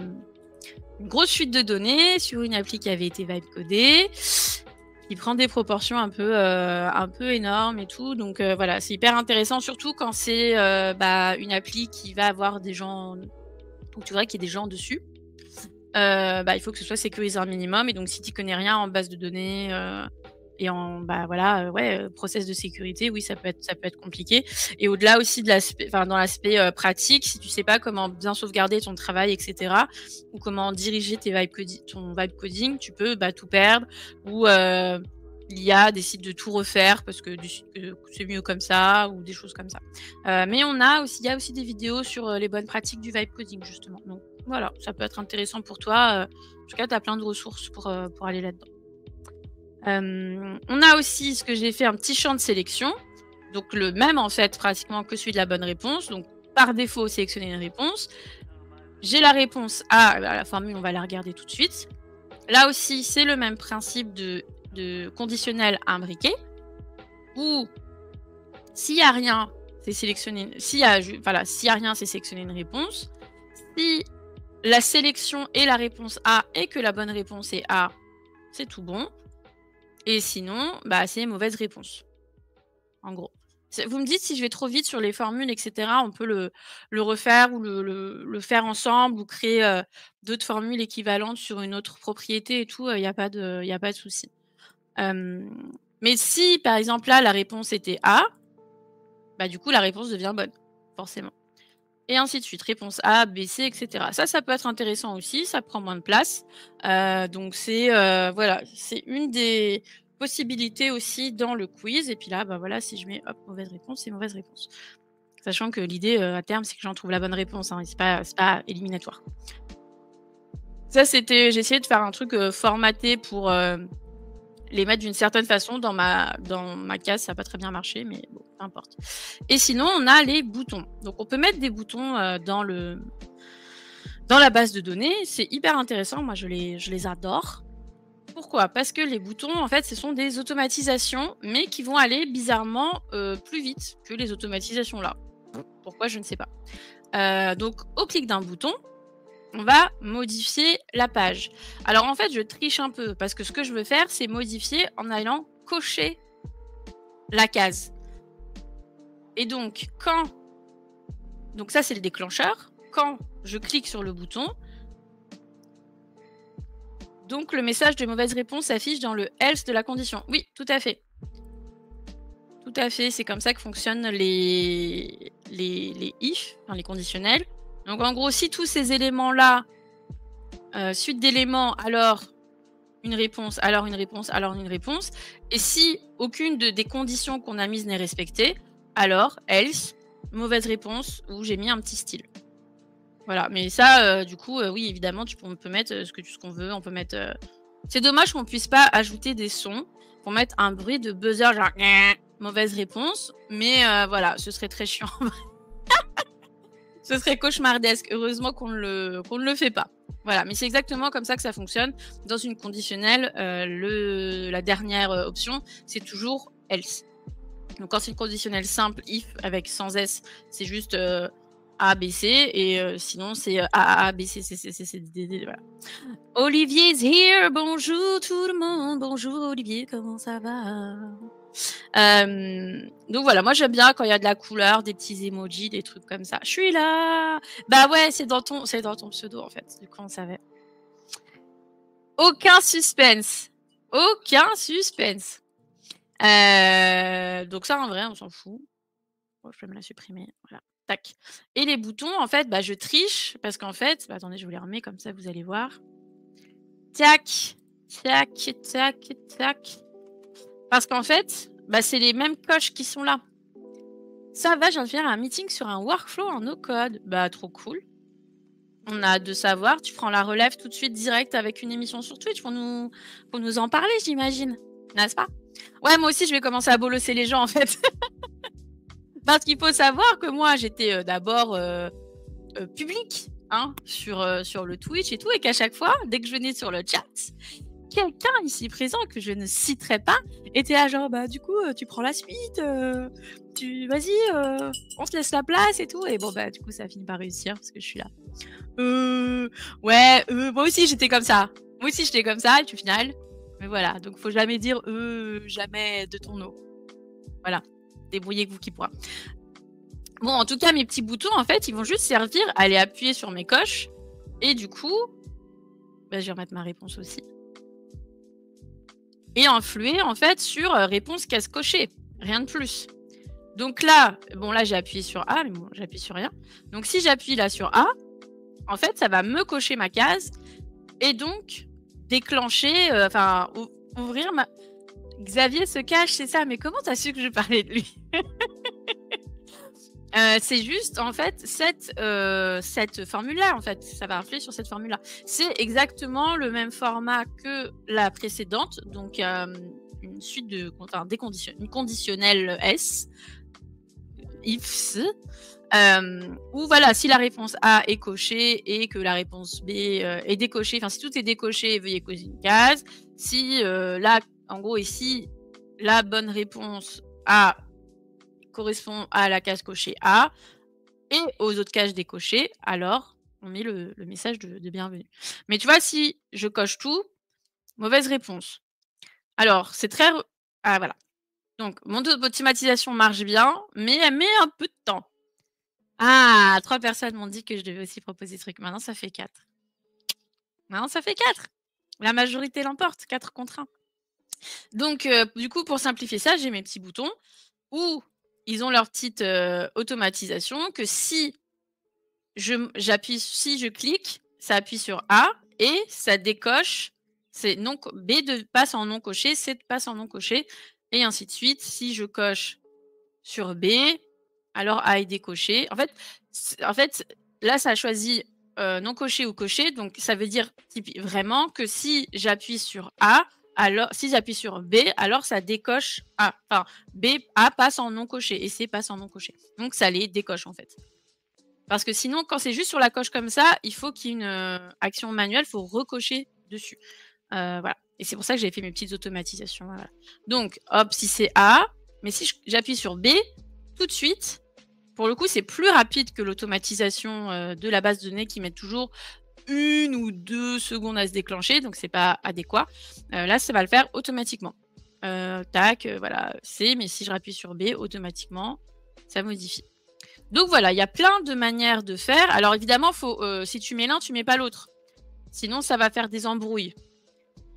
une grosse fuite de données sur une appli qui avait été vibe codée, qui prend des proportions un peu énormes et tout. Donc voilà, c'est hyper intéressant, surtout quand c'est une appli qui va avoir des gens, où tu vois qu'il y a des gens dessus. Il faut que ce soit sécurisé un minimum. Et donc, si tu connais rien en base de données et en process de sécurité, oui, ça peut être compliqué. Et au-delà aussi dans l'aspect pratique, si tu sais pas comment bien sauvegarder ton travail, etc., ou comment diriger ton vibe coding, tu peux tout perdre ou l'IA décide de tout refaire parce que c'est mieux comme ça ou des choses comme ça. Mais il y a aussi des vidéos sur les bonnes pratiques du vibe coding justement. Donc voilà, ça peut être intéressant pour toi. En tout cas, tu as plein de ressources pour aller là-dedans. On a aussi ce que j'ai fait, un petit champ de sélection. Donc le même en fait pratiquement que celui de la bonne réponse. Donc par défaut, sélectionner une réponse. J'ai la réponse A, la formule, on va la regarder tout de suite. Là aussi, c'est le même principe de conditionnel imbriqué, où s'il n'y a rien, c'est sélectionner. S'il y a rien, c'est sélectionner une réponse. Si la sélection est la réponse A et que la bonne réponse est A, c'est tout bon. Et sinon, c'est mauvaise réponse. En gros. Vous me dites si je vais trop vite sur les formules, etc. On peut le refaire ou le faire ensemble ou créer d'autres formules équivalentes sur une autre propriété et tout. Il n'y a pas de souci. Mais si, par exemple, là, la réponse était A, du coup, la réponse devient bonne, forcément. Et ainsi de suite. Réponse A, B, C, etc. Ça peut être intéressant aussi. Ça prend moins de place. Donc, c'est une des possibilités aussi dans le quiz. Et puis là, voilà, si je mets mauvaise réponse, c'est mauvaise réponse. Sachant que l'idée à terme, c'est que j'en trouve la bonne réponse. Hein, c'est pas éliminatoire. Ça, j'ai essayé de faire un truc formaté pour les mettre d'une certaine façon dans ma case. Ça n'a pas très bien marché, mais bon, peu importe. Et sinon, on a les boutons. Donc, on peut mettre des boutons dans la base de données. C'est hyper intéressant. Moi, je les adore. Pourquoi? Parce que les boutons, en fait, ce sont des automatisations, mais qui vont aller bizarrement plus vite que les automatisations là. Pourquoi? Je ne sais pas. Donc, au clic d'un bouton, on va modifier la page. Alors, en fait, je triche un peu parce que ce que je veux faire, c'est modifier en allant cocher la case. Et donc, donc ça, c'est le déclencheur. Quand je clique sur le bouton, donc le message de mauvaise réponse s'affiche dans le else de la condition. Oui, tout à fait. Tout à fait, c'est comme ça que fonctionnent les if, enfin les conditionnels. Donc en gros, si tous ces éléments-là, suite d'éléments, alors une réponse, alors une réponse, alors une réponse, et si aucune des conditions qu'on a mises n'est respectée, alors else, mauvaise réponse, ou j'ai mis un petit style. Voilà, mais ça, du coup, oui, évidemment, on peut mettre ce qu'on veut. On peut mettre. C'est dommage qu'on puisse pas ajouter des sons pour mettre un bruit de buzzer, genre mauvaise réponse. Mais voilà, ce serait très chiant. Ce serait cauchemardesque. Heureusement qu'on ne le fait pas. Voilà, mais c'est exactement comme ça que ça fonctionne. Dans une conditionnelle, la dernière option, c'est toujours else. Donc quand c'est une conditionnelle simple, if avec sans s, c'est juste A, B, C, et sinon c'est A, B, C, C, C, C, C, D, D, voilà. Olivier's here, bonjour tout le monde, bonjour Olivier, comment ça va? Donc voilà, moi j'aime bien quand il y a de la couleur, des petits emojis, des trucs comme ça. Je suis là. Bah ouais, c'est dans ton pseudo en fait, du coup on savait. Aucun suspense. Aucun suspense. Donc ça en vrai, on s'en fout. Bon, je vais me la supprimer, voilà. Tac. Et les boutons, en fait, je triche parce qu'en fait, attendez, je vous les remets comme ça, vous allez voir. Tac, tac, tac, tac. Parce qu'en fait, c'est les mêmes coches qui sont là. Ça va, je viens de faire un meeting sur un workflow en no-code. Trop cool. On a hâte de savoir. Tu prends la relève tout de suite direct avec une émission sur Twitch pour nous en parler, j'imagine. N'est-ce pas? Ouais, moi aussi, je vais commencer à bolosser les gens, en fait. Parce qu'il faut savoir que moi, j'étais d'abord public sur le Twitch et tout, et qu'à chaque fois, dès que je venais sur le chat, quelqu'un ici présent que je ne citerai pas était là genre du coup tu prends la suite, vas-y, on se laisse la place et tout, et bon du coup ça a fini par réussir parce que je suis là. Ouais, moi aussi j'étais comme ça. Et puis au final, mais voilà, donc faut jamais dire jamais de ton nom. Voilà. Débrouillez-vous qui pourra. Bon, en tout cas, mes petits boutons, en fait, ils vont juste servir à aller appuyer sur mes coches. Et du coup, je vais remettre ma réponse aussi. Et influer, en fait, sur réponse case cochée. Rien de plus. Donc là, là, j'ai appuyé sur A, mais bon, j'appuie sur rien. Donc si j'appuie là sur A, en fait, ça va me cocher ma case. Et donc, déclencher, ouvrir Xavier se cache, c'est ça. Mais comment t'as su que je parlais de lui? C'est juste, en fait, cette formule-là, en fait. Ça va influer sur cette formule-là. C'est exactement le même format que la précédente. Donc, une suite de... Enfin, une conditionnelle S. Ifs. Où voilà, si la réponse A est cochée et que la réponse B est décochée, enfin si tout est décoché, veuillez cocher une case. Si là, en gros, ici, la bonne réponse A correspond à la case cochée A et aux autres cases décochées, alors on met le message de bienvenue. Mais tu vois, si je coche tout, mauvaise réponse. Alors, c'est très... Ah, voilà. Donc, mon automatisation marche bien, mais elle met un peu de temps. Ah, 3 personnes m'ont dit que je devais aussi proposer ce truc. Maintenant, ça fait 4. Maintenant, ça fait 4. La majorité l'emporte, 4 contre 1. Donc, du coup, pour simplifier ça, j'ai mes petits boutons où ils ont leur petite automatisation que si je clique, ça appuie sur A et ça décoche. C'est non, B passe en non coché, C passe en non coché, et ainsi de suite. Si je coche sur B, alors A est décoché. En fait, là, ça a choisi non coché ou coché. Donc, ça veut dire vraiment que si j'appuie sur A, alors si j'appuie sur B, alors ça décoche A. Enfin, A passe en non coché et C passe en non coché. Donc, ça les décoche en fait. Parce que sinon, quand c'est juste sur la coche comme ça, il faut qu'il y ait une action manuelle, il faut recocher dessus. Voilà. Et c'est pour ça que j'ai fait mes petites automatisations. Voilà. Donc, hop, si c'est A, mais si j'appuie sur B, tout de suite, pour le coup, c'est plus rapide que l'automatisation de la base de données qui met toujours 1 ou 2 secondes à se déclencher, donc c'est pas adéquat. Là, ça va le faire automatiquement. Tac, voilà, C, mais si je rappuie sur B, automatiquement, ça modifie. Donc voilà, il y a plein de manières de faire. Alors évidemment, si tu mets l'un, tu mets pas l'autre. Sinon, ça va faire des embrouilles.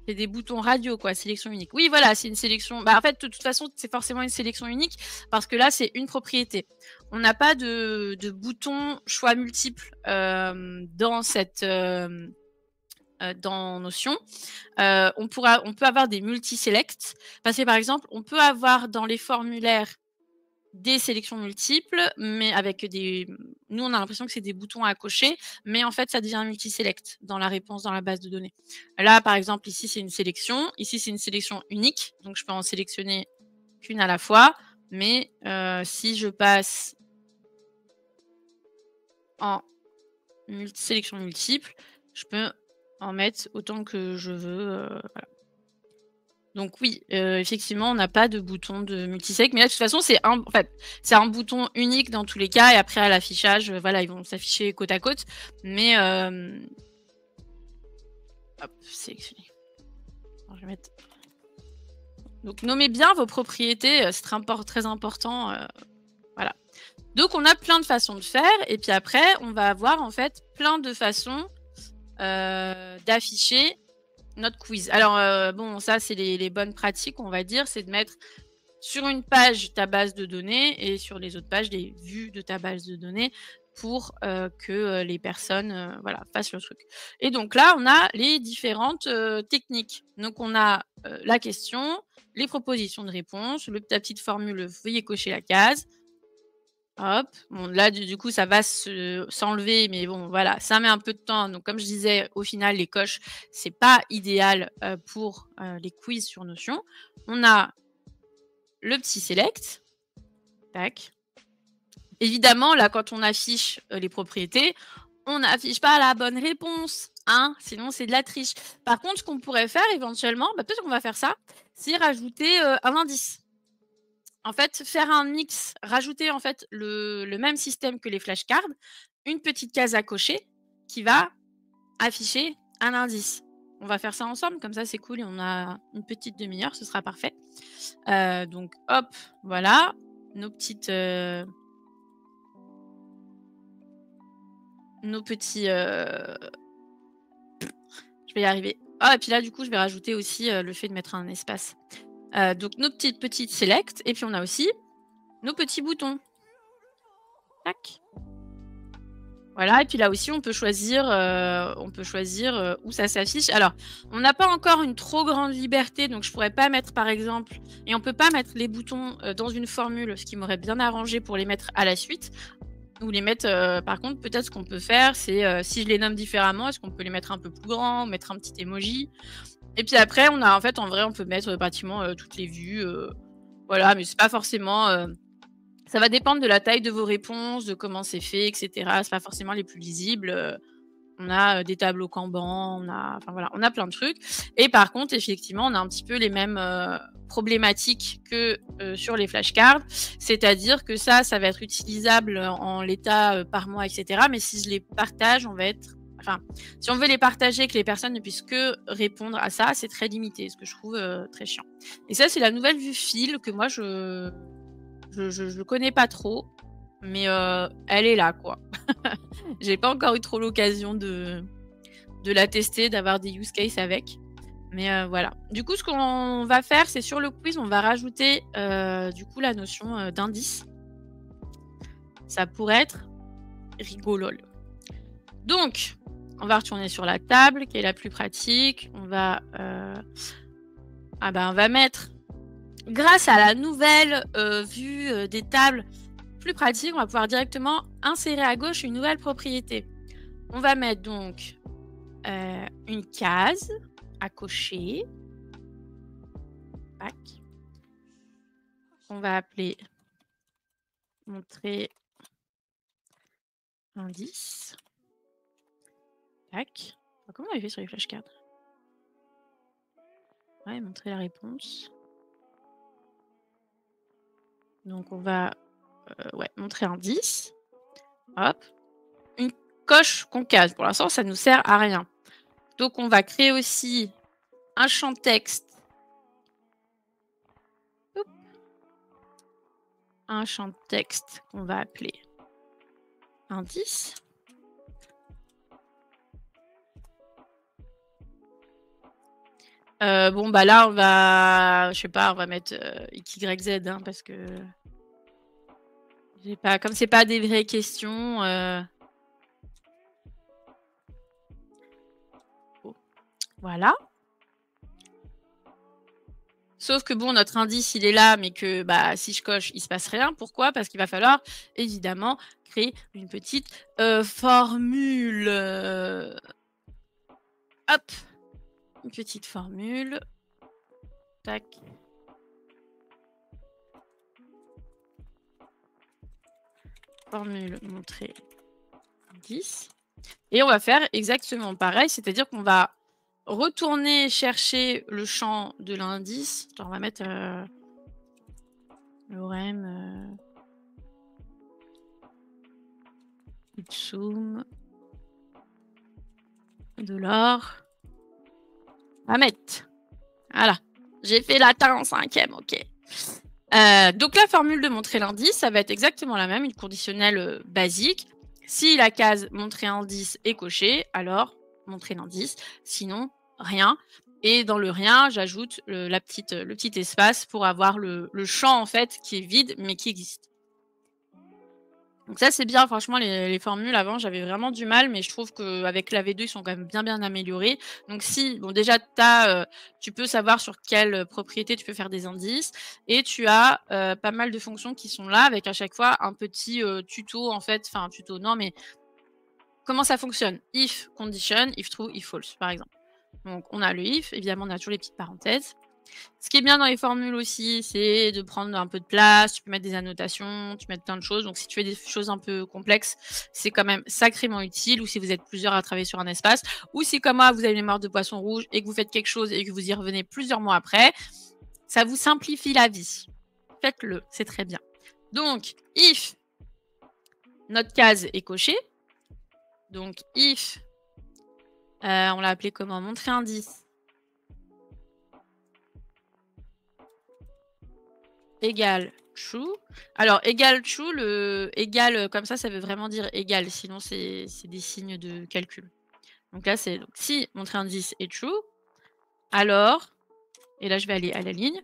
C'est des boutons radio, quoi, sélection unique. Oui, voilà, c'est une sélection... Bah, en fait, de toute façon, c'est forcément une sélection unique parce que là, c'est une propriété. On n'a pas de bouton choix multiple dans Notion. On peut avoir des multi-select parce que, par exemple, on peut avoir dans les formulaires des sélections multiples, mais avec des... Nous, on a l'impression que c'est des boutons à cocher, mais en fait, ça devient un multi-select dans la réponse dans la base de données. Là, par exemple, ici, c'est une sélection. Ici, c'est une sélection unique, donc je peux en sélectionner qu'une à la fois. Mais si je passe en sélection multiple, je peux en mettre autant que je veux. Voilà. Donc oui, effectivement, on n'a pas de bouton de multisec, mais là, de toute façon, c'est un bouton unique dans tous les cas, et après, à l'affichage, voilà, ils vont s'afficher côte à côte, mais... Hop, sélectionner. Alors, je vais mettre... Donc, nommez bien vos propriétés, c'est très important, voilà. Donc, on a plein de façons de faire, et puis après, on va avoir, en fait, plein de façons d'afficher notre quiz. Alors, bon, ça, c'est les bonnes pratiques, on va dire, c'est de mettre sur une page ta base de données et sur les autres pages des vues de ta base de données pour que les personnes voilà, fassent le truc. Et donc là, on a les différentes techniques. Donc, on a la question, les propositions de réponse, la petite formule, veuillez cocher la case. Hop, bon, là, du coup, ça va s'enlever, mais bon, voilà, ça met un peu de temps. Donc, comme je disais, au final, les coches, c'est pas idéal pour les quiz sur Notion. On a le petit select. Tac. Évidemment, là, quand on affiche les propriétés, on n'affiche pas la bonne réponse, hein, sinon c'est de la triche. Par contre, ce qu'on pourrait faire éventuellement, peut-être qu'on va faire ça, c'est rajouter un indice. En fait, faire un mix, rajouter en fait le même système que les flashcards, une petite case à cocher qui va afficher un indice. On va faire ça ensemble, comme ça c'est cool et on a une petite demi-heure, ce sera parfait. Donc hop, voilà, nos petites... Je vais y arriver. Ah, et puis là, du coup, je vais rajouter aussi le fait de mettre un espace. Donc, nos petites select. Et puis, on a aussi nos petits boutons. Tac. Voilà et puis là aussi on peut choisir, où ça s'affiche. Alors, on n'a pas encore une trop grande liberté, donc je pourrais pas mettre par exemple et on peut pas mettre les boutons, dans une formule, ce qui m'aurait bien arrangé pour les mettre à la suite ou les mettre, par contre peut-être ce qu'on peut faire c'est, si je les nomme différemment, est-ce qu'on peut les mettre un peu plus grands, mettre un petit emoji? Et puis après on a en fait, en vrai, on peut mettre, pratiquement, toutes les vues, voilà, mais c'est pas forcément, ça va dépendre de la taille de vos réponses, de comment c'est fait et cetera. C'est pas forcément les plus lisibles, on a, des tableaux Kanban, on a enfin voilà, on a plein de trucs et par contre, effectivement, on a un petit peu les mêmes, problématiques que, sur les flashcards. C'est-à-dire que ça va être utilisable en l'état, par mois et cetera, mais si je les partage, on va être enfin, si on veut les partager, que les personnes ne puissent que répondre à ça, c'est très limité, ce que je trouve, très chiant et ça, c'est la nouvelle vue fil que moi je connais pas trop, mais elle est là, quoi. J'ai pas encore eu trop l'occasion de la tester, d'avoir des use cases avec, mais voilà. Du coup, ce qu'on va faire, c'est sur le quiz, on va rajouter, du coup, la notion, d'indice. Ça pourrait être rigolol. Donc, on va retourner sur la table qui est la plus pratique. On va, on va mettre grâce à la nouvelle, vue, des tables plus pratique, on va pouvoir directement insérer à gauche une nouvelle propriété. On va mettre donc une case à cocher. Tac. On va appeler montrer indice. Tac. Comment on avait fait sur les flashcards? Ouais, montrer la réponse. Donc on va montrer indice. Hop. Une coche concave. Pour l'instant, ça ne nous sert à rien. Donc on va créer aussi un champ texte. Hop. Un champ texte qu'on va appeler indice. Bon, bah, là, on va je sais pas, on va mettre, XYZ, hein, parce que j'ai pas comme c'est pas des vraies questions, oh, voilà. Sauf que bon, notre indice, il est là, mais que, bah, si je coche, il se passe rien. Pourquoi? Parce qu'il va falloir évidemment créer une petite, formule, hop, une petite formule. Tac. Formule montrer indice et on va faire exactement pareil, c'est-à-dire qu'on va retourner chercher le champ de l'indice. On va mettre, lorem, ipsum $. On va mettre voilà, j'ai fait latin en 5e, OK. Donc la formule de montrer l'indice, ça va être exactement la même, une conditionnelle, basique. Si la case montrer indice est cochée, alors montrer l'indice, sinon rien et dans le rien, j'ajoute le petit espace pour avoir le champ en fait qui est vide mais qui existe. Donc ça, c'est bien franchement les formules avant, j'avais vraiment du mal, mais je trouve qu'avec la V2, ils sont quand même bien, bien améliorés. Donc si bon déjà tu peux savoir sur quelle, propriété tu peux faire des indices et tu as, pas mal de fonctions qui sont là avec à chaque fois un petit, tuto en fait, enfin tuto non, mais comment ça fonctionne? If condition, if true, if false par exemple. Donc on a le if, évidemment on a toujours les petites parenthèses. Ce qui est bien dans les formules aussi, c'est de prendre un peu de place, tu peux mettre des annotations, tu peux mettre plein de choses. Donc si tu fais des choses un peu complexes, c'est quand même sacrément utile ou si vous êtes plusieurs à travailler sur un espace ou si comme moi, vous avez une mémoire de poisson rouge et que vous faites quelque chose et que vous y revenez plusieurs mois après, ça vous simplifie la vie. Faites-le, c'est très bien. Donc if notre case est cochée, donc if, on l'a appelé comment? Montrer indice. Égale true. Alors égal true, le égal, comme ça veut vraiment dire égal, sinon c'est des signes de calcul. Donc là, c'est donc si montrer indice est true, alors et là je vais aller à la ligne.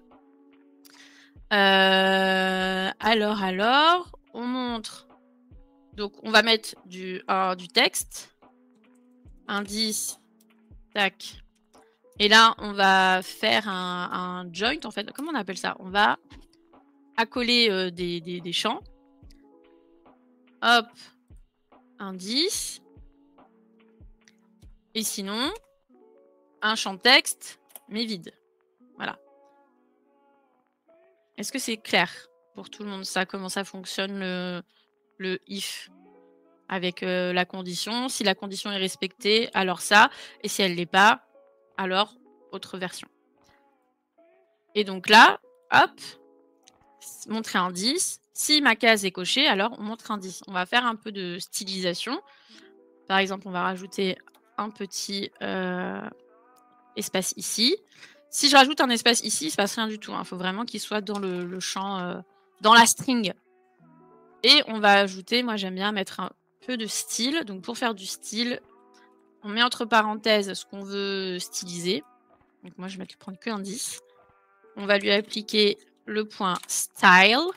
Alors, on montre Donc, on va mettre du texte, indice, tac. Et là, on va faire un joint, en fait. Comment on appelle ça? On va accoler des champs. Hop, indice. Et sinon, un champ texte, mais vide. Voilà. Est-ce que c'est clair pour tout le monde, ça, comment ça fonctionne le if avec la condition? Si la condition est respectée, alors ça. Et si elle ne l'est pas, alors autre version. Et donc là, hop, montrer indice. Si ma case est cochée, alors on montre indice. On va faire un peu de stylisation. Par exemple, on va rajouter un petit espace ici. Si je rajoute un espace ici, il ne se passe rien du tout. Il faut vraiment qu'il soit dans le champ, dans la string. Et on va ajouter, moi j'aime bien mettre un peu de style. Donc pour faire du style, on met entre parenthèses ce qu'on veut styliser. Donc moi je vais prendre que indice. On va lui appliquer le point style.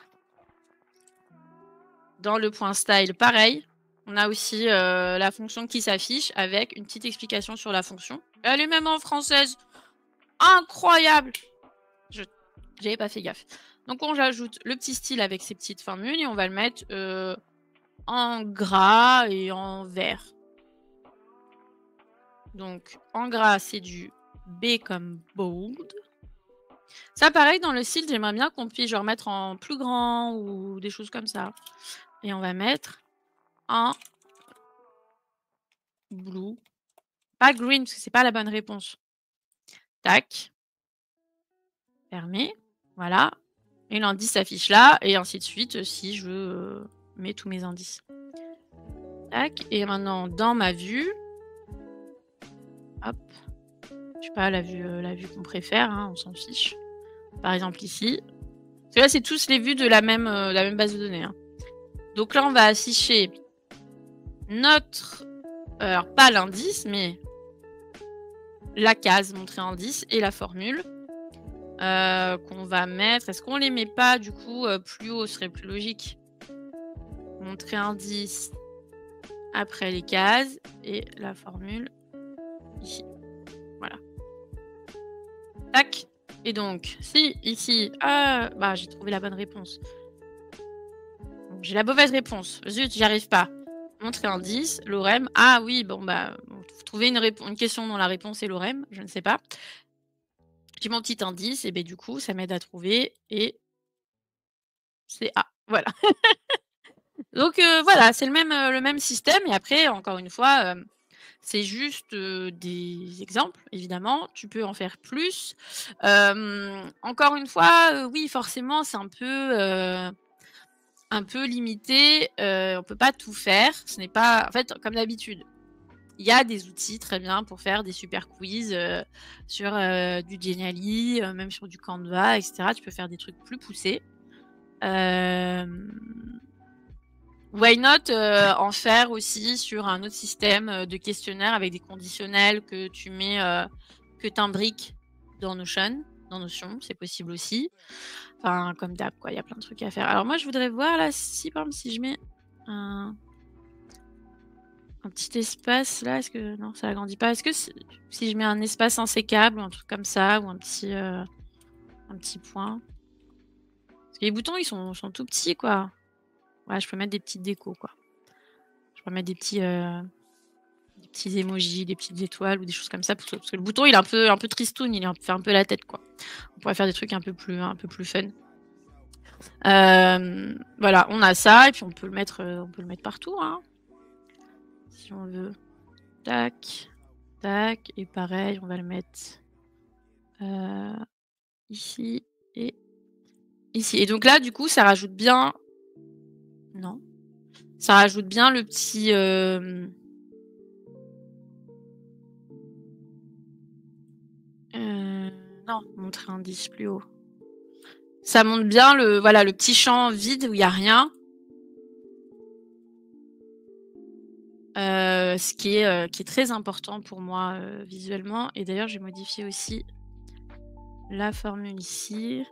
Dans le point style, pareil. On a aussi la fonction qui s'affiche avec une petite explication sur la fonction. Elle est même en française. Incroyable! J'avais pas fait gaffe. Donc on ajoute le petit style avec ses petites formules et on va le mettre en gras et en vert. Donc en gras, c'est du B comme bold. Ça, pareil, dans le style, j'aimerais bien qu'on puisse genre mettre en plus grand ou des choses comme ça. Et on va mettre en blue. Pas green, parce que c'est pas la bonne réponse. Tac. Fermé. Voilà. Et l'indice s'affiche là, et ainsi de suite si je mets tous mes indices. Tac. Et maintenant, dans ma vue, hop. Je sais pas, la vue qu'on préfère, hein, on s'en fiche. Par exemple ici. Parce que là, c'est tous les vues de la même base de données. Hein. Donc là, on va afficher notre... alors, pas l'indice, mais la case montrer indice et la formule. Qu'on va mettre. Est-ce qu'on les met pas du coup plus haut? Ce serait plus logique. Montrer indice après les cases et la formule ici. Voilà. Tac. Et donc, si ici, bah j'ai trouvé la bonne réponse. J'ai la mauvaise réponse. Zut, j'y arrive pas. Montrer indice, l'orème. Ah oui, bon bah, vous trouvez une question dont la réponse est l'orème, je ne sais pas. J'ai mon petit indice, et ben du coup, ça m'aide à trouver, et c'est A. Voilà. Donc voilà, c'est le même système, et après, encore une fois, c'est juste des exemples, évidemment. Tu peux en faire plus. Encore une fois, oui, forcément, c'est un peu limité. On peut pas tout faire. Ce n'est pas... En fait, comme d'habitude, il y a des outils très bien pour faire des super quiz sur du Genially, même sur du Canva, etc. Tu peux faire des trucs plus poussés. Why not en faire aussi sur un autre système de questionnaire avec des conditionnels que tu mets, que tu imbriques dans Notion, c'est possible aussi. Enfin, comme d'hab, quoi, il y a plein de trucs à faire. Alors moi, je voudrais voir là, si par exemple, si je mets un petit espace là, est-ce que... Non, ça agrandit pas. Est-ce que si je mets un espace insécable ou un truc comme ça, ou un petit point. Parce que les boutons, ils sont tout petits, quoi. Ouais, je peux mettre des petites décos, quoi. Je peux mettre des petits emojis, des petites étoiles ou des choses comme ça. Parce que le bouton, il est un peu tristoun, il fait un peu la tête, quoi. On pourrait faire des trucs un peu plus fun. Voilà, on a ça, et puis on peut le mettre partout, hein. Si on veut. Tac, tac, et pareil, on va le mettre ici et ici. Et donc là, du coup, ça rajoute bien... Non. Ça rajoute bien le petit... non, montrer indice plus haut. Ça montre bien le petit champ vide où il n'y a rien. Ce qui est très important pour moi visuellement. Et d'ailleurs, j'ai modifié aussi la formule ici.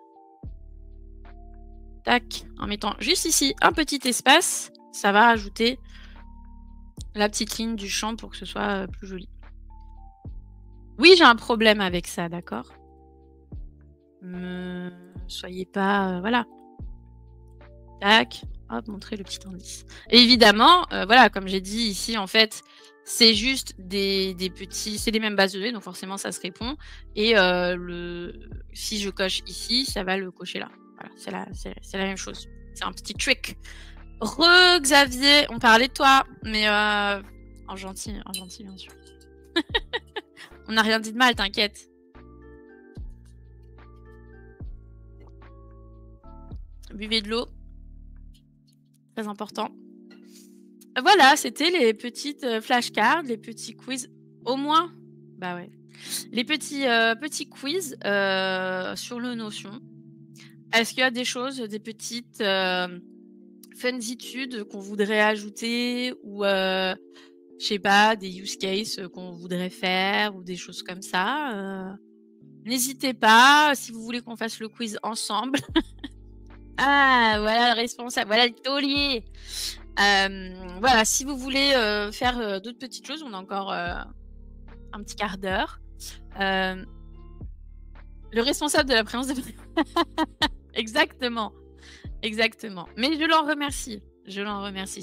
Tac, en mettant juste ici un petit espace. ça va rajouter la petite ligne du champ pour que ce soit, plus joli. Oui, j'ai un problème avec ça, d'accord? Me soyez pas, voilà. Tac, hop, montrer le petit indice. Et évidemment, voilà, comme j'ai dit ici, en fait, c'est juste des petits c'est les mêmes bases de données, donc forcément ça se répond et si je coche ici, ça va le cocher là. Voilà, c'est la même chose. C'est un petit trick. Xavier, on parlait de toi, mais en gentil, bien sûr. On n'a rien dit de mal, t'inquiète. Buvez de l'eau. Très important. Voilà, c'était les petites flashcards, les petits quiz. Au moins, bah ouais. Les petits quiz sur le Notion. Est-ce qu'il y a des choses, des petites funzitudes qu'on voudrait ajouter ou je sais pas, des use cases qu'on voudrait faire ou des choses comme ça? N'hésitez pas, si vous voulez qu'on fasse le quiz ensemble. Ah, voilà le responsable, voilà le taulier. Voilà, si vous voulez faire d'autres petites choses, on a encore un petit quart d'heure. Le responsable de la présence de exactement, exactement. Mais je l'en remercie.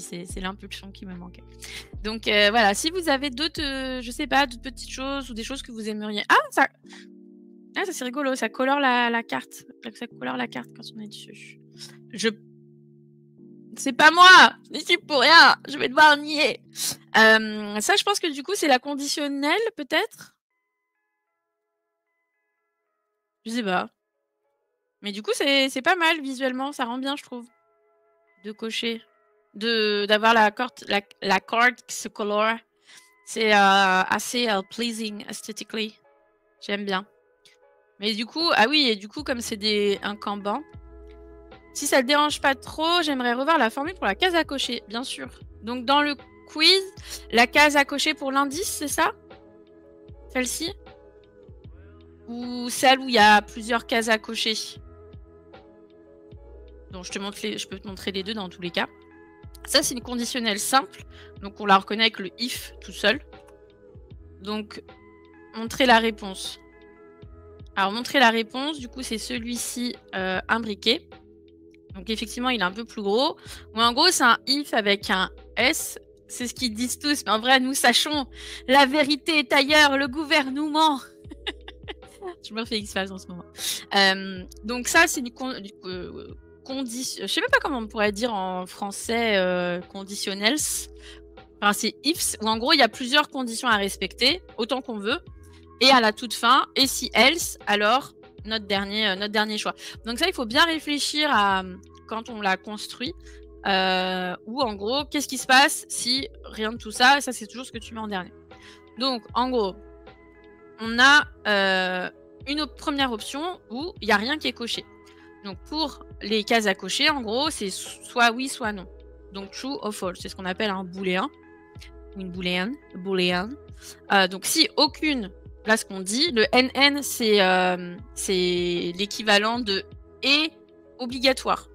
C'est l'impulsion qui me manquait. Donc voilà, si vous avez d'autres, je sais pas, d'autres petites choses ou des choses que vous aimeriez. Ça c'est rigolo, ça colore la carte. Ça colore la carte quand on est dessus. C'est pas moi, je n'y suis pour rien, je vais devoir nier. Ça, je pense que du coup, c'est la conditionnelle, peut-être? Je sais pas. Mais du coup, c'est pas mal visuellement, ça rend bien, je trouve, de cocher, d'avoir la carte qui se colore. C'est assez pleasing aesthetically. J'aime bien. Mais du coup, et du coup, comme c'est un Kanban, si ça ne te dérange pas trop, j'aimerais revoir la formule pour la case à cocher, bien sûr. Donc, dans le quiz, la case à cocher pour l'indice, c'est ça? Celle-ci? Ou celle où il y a plusieurs cases à cocher? Donc, je peux te montrer les deux dans tous les cas. Ça, c'est une conditionnelle simple. Donc, on la reconnaît avec le if tout seul. Donc, montrer la réponse. Alors, montrer la réponse, du coup, c'est celui-ci imbriqué. Donc, effectivement, il est un peu plus gros. Ou en gros, c'est un if avec un S. C'est ce qu'ils disent tous. Mais en vrai, nous sachons, la vérité est ailleurs, le gouvernement. Je me refais X-Files en ce moment. Donc, ça, c'est une condition. Je sais même pas comment on pourrait dire en français conditionnels. Enfin, c'est ifs, où en gros, il y a plusieurs conditions à respecter, autant qu'on veut. Et à la toute fin, et si else, alors notre dernier choix. Donc ça, il faut bien réfléchir à quand on l'a construit, ou en gros, qu'est-ce qui se passe si rien de tout ça, ça c'est toujours ce que tu mets en dernier. Donc en gros, on a une première option où il n'y a rien qui est coché. Donc pour les cases à cocher, en gros, c'est soit oui, soit non. Donc true or false, c'est ce qu'on appelle un booléen, ou une booléenne. Donc si aucune, là ce qu'on dit, le NN c'est l'équivalent de et obligatoire.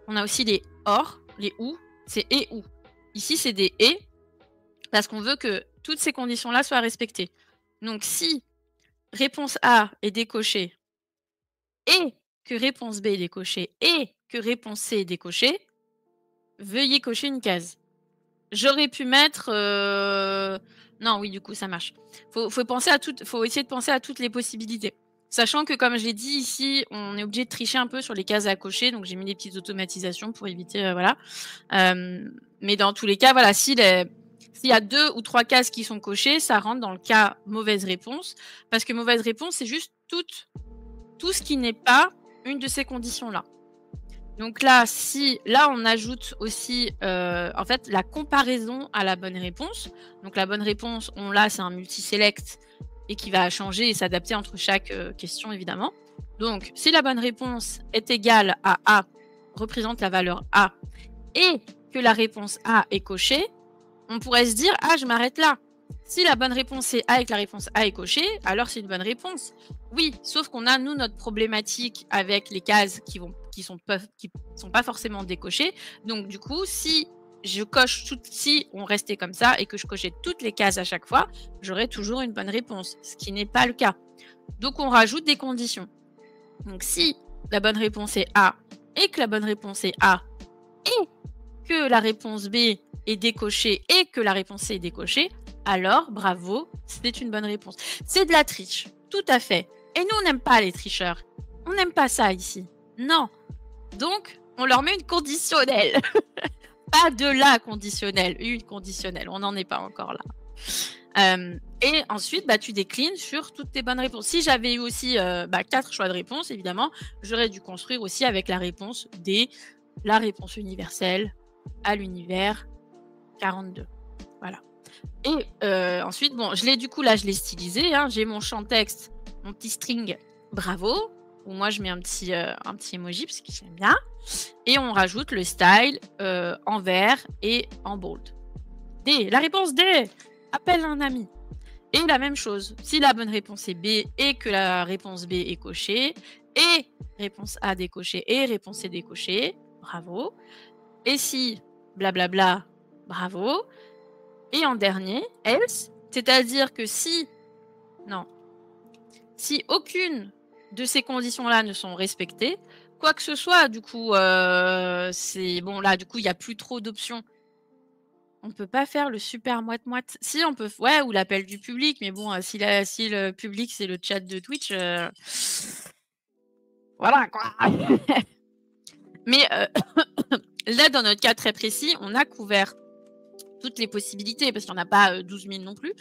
On a aussi les or, les ou, c'est et ou. Ici c'est des et, parce qu'on veut que toutes ces conditions-là soient respectées. Donc si réponse A est décochée et que réponse B est décochée et que réponse C est décochée, veuillez cocher une case. J'aurais pu mettre... Non, oui, du coup, ça marche. Faut essayer de penser à toutes les possibilités. Sachant que, comme je l'ai dit ici, on est obligé de tricher un peu sur les cases à cocher. Donc, j'ai mis des petites automatisations pour éviter... voilà. Mais dans tous les cas, voilà, s'il y a 2 ou 3 cases qui sont cochées, ça rentre dans le cas mauvaise réponse. Parce que mauvaise réponse, c'est juste tout ce qui n'est pas une de ces conditions-là. Donc là, on ajoute aussi en fait la comparaison à la bonne réponse. Donc la bonne réponse, c'est un multi-select et qui va changer et s'adapter entre chaque question évidemment. Donc si la bonne réponse est égale à A, représente la valeur A, et que la réponse A est cochée, on pourrait se dire je m'arrête là. Si la bonne réponse est A et que la réponse A est cochée, alors c'est une bonne réponse. Oui, sauf qu'on a, nous, notre problématique avec les cases qui sont pas forcément décochées. Donc, du coup, si je coche toutes, si on restait comme ça et que je cochais toutes les cases à chaque fois, j'aurais toujours une bonne réponse, ce qui n'est pas le cas. Donc, on rajoute des conditions. Donc, si la bonne réponse est A et que la bonne réponse est A et que la réponse B est décochée et que la réponse C est décochée, alors, bravo, c'est une bonne réponse. C'est de la triche, tout à fait. Et nous, on n'aime pas les tricheurs. On n'aime pas ça ici. Non. Donc, on leur met une conditionnelle. Pas de la conditionnelle, une conditionnelle. On n'en est pas encore là. Et ensuite, tu déclines sur toutes tes bonnes réponses. Si j'avais eu aussi 4 choix de réponse, évidemment, j'aurais dû construire aussi avec la réponse D, la réponse universelle à l'univers 42. Voilà. Et ensuite, bon, je l'ai stylisé. Hein, j'ai mon champ texte, mon petit string bravo, où moi je mets un petit emoji parce que j'aime bien. Et on rajoute le style en vert et en bold. D, la réponse D, appelle un ami. Et la même chose, si la bonne réponse est B et que la réponse B est cochée, et réponse A décochée et réponse C décochée, bravo. Et si blablabla, bravo. Et en dernier, else, c'est-à-dire que si aucune de ces conditions-là ne sont respectées, quoi que ce soit, du coup, c'est bon, là, du coup, il n'y a plus trop d'options. On ne peut pas faire le super moite-moite. Si, on peut, ouais, ou l'appel du public, mais bon, si le public, c'est le chat de Twitch, voilà, quoi. Mais là, dans notre cas très précis, on a couvert toutes les possibilités, parce qu'il n'y en a pas 12 000 non plus.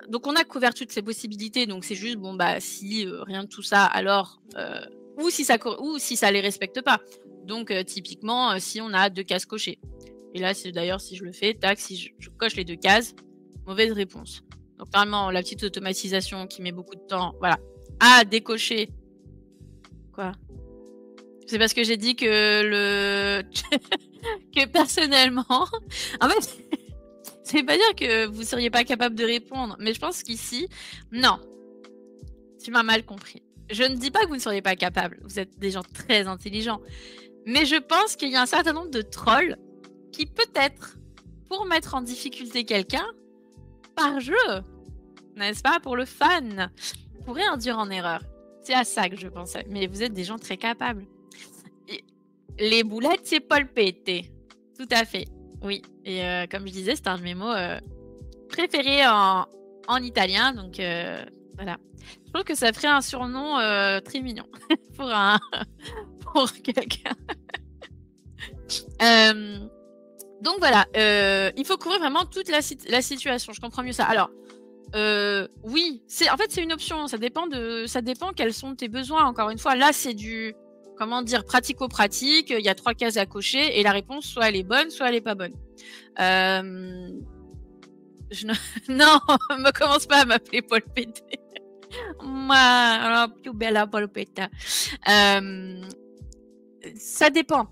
Donc, on a couvert toutes ces possibilités. Donc, c'est juste, bon, si rien de tout ça, alors... ou si ça les respecte pas. Donc, typiquement, si on a 2 cases cochées. Et là, d'ailleurs, si je le fais, tac, si je coche les 2 cases, mauvaise réponse. Donc, normalement, la petite automatisation qui met beaucoup de temps, voilà. A décoché. Quoi? C'est parce que j'ai dit que que personnellement... En fait... Ça veut pas dire que vous seriez pas capable de répondre, mais je pense qu'ici, non. Tu m'as mal compris. Je ne dis pas que vous ne seriez pas capable. Vous êtes des gens très intelligents. Mais je pense qu'il y a un certain nombre de trolls qui, peut-être, pour mettre en difficulté quelqu'un, par jeu, n'est-ce pas, pour le fun, pourraient induire en erreur. C'est à ça que je pensais. Mais vous êtes des gens très capables. Et les boulettes, c'est polpette. Tout à fait. Oui, et comme je disais, c'est un de mes mots préférés en italien, donc voilà. Je trouve que ça ferait un surnom très mignon pour quelqu'un. Donc voilà, il faut couvrir vraiment toute la situation, je comprends mieux ça. Alors, oui, en fait c'est une option, ça dépend quels sont tes besoins, encore une fois. Là, c'est du... Comment dire, pratico-pratique, il y a 3 cases à cocher et la réponse, soit elle est bonne, soit elle est pas bonne. Non, me commence pas à m'appeler polpette. Ma plus bella polpetta. Ça dépend.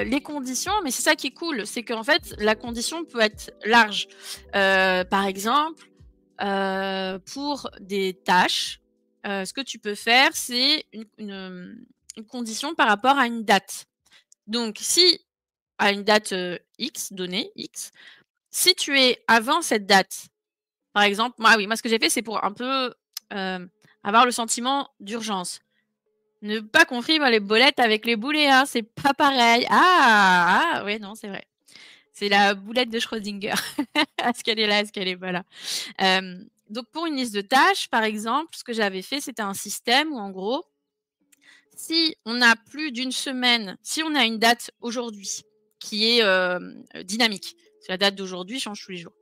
Les conditions, mais c'est ça qui est cool, c'est qu'en fait, la condition peut être large. Par exemple, pour des tâches, ce que tu peux faire, c'est une condition par rapport à une date. Donc, si à une date X, donnée X, si tu es avant cette date, par exemple, moi ce que j'ai fait, c'est pour un peu avoir le sentiment d'urgence. Ne pas confondre les bolettes avec les boulets, hein, c'est pas pareil. Ah, ouais, non, c'est vrai. C'est la boulette de Schrödinger. Est-ce qu'elle est là, est-ce qu'elle est pas là? Donc, pour une liste de tâches, par exemple, ce que j'avais fait, c'était un système où, en gros, si on a plus d'une semaine, si on a une date aujourd'hui qui est dynamique, la date d'aujourd'hui change tous les jours.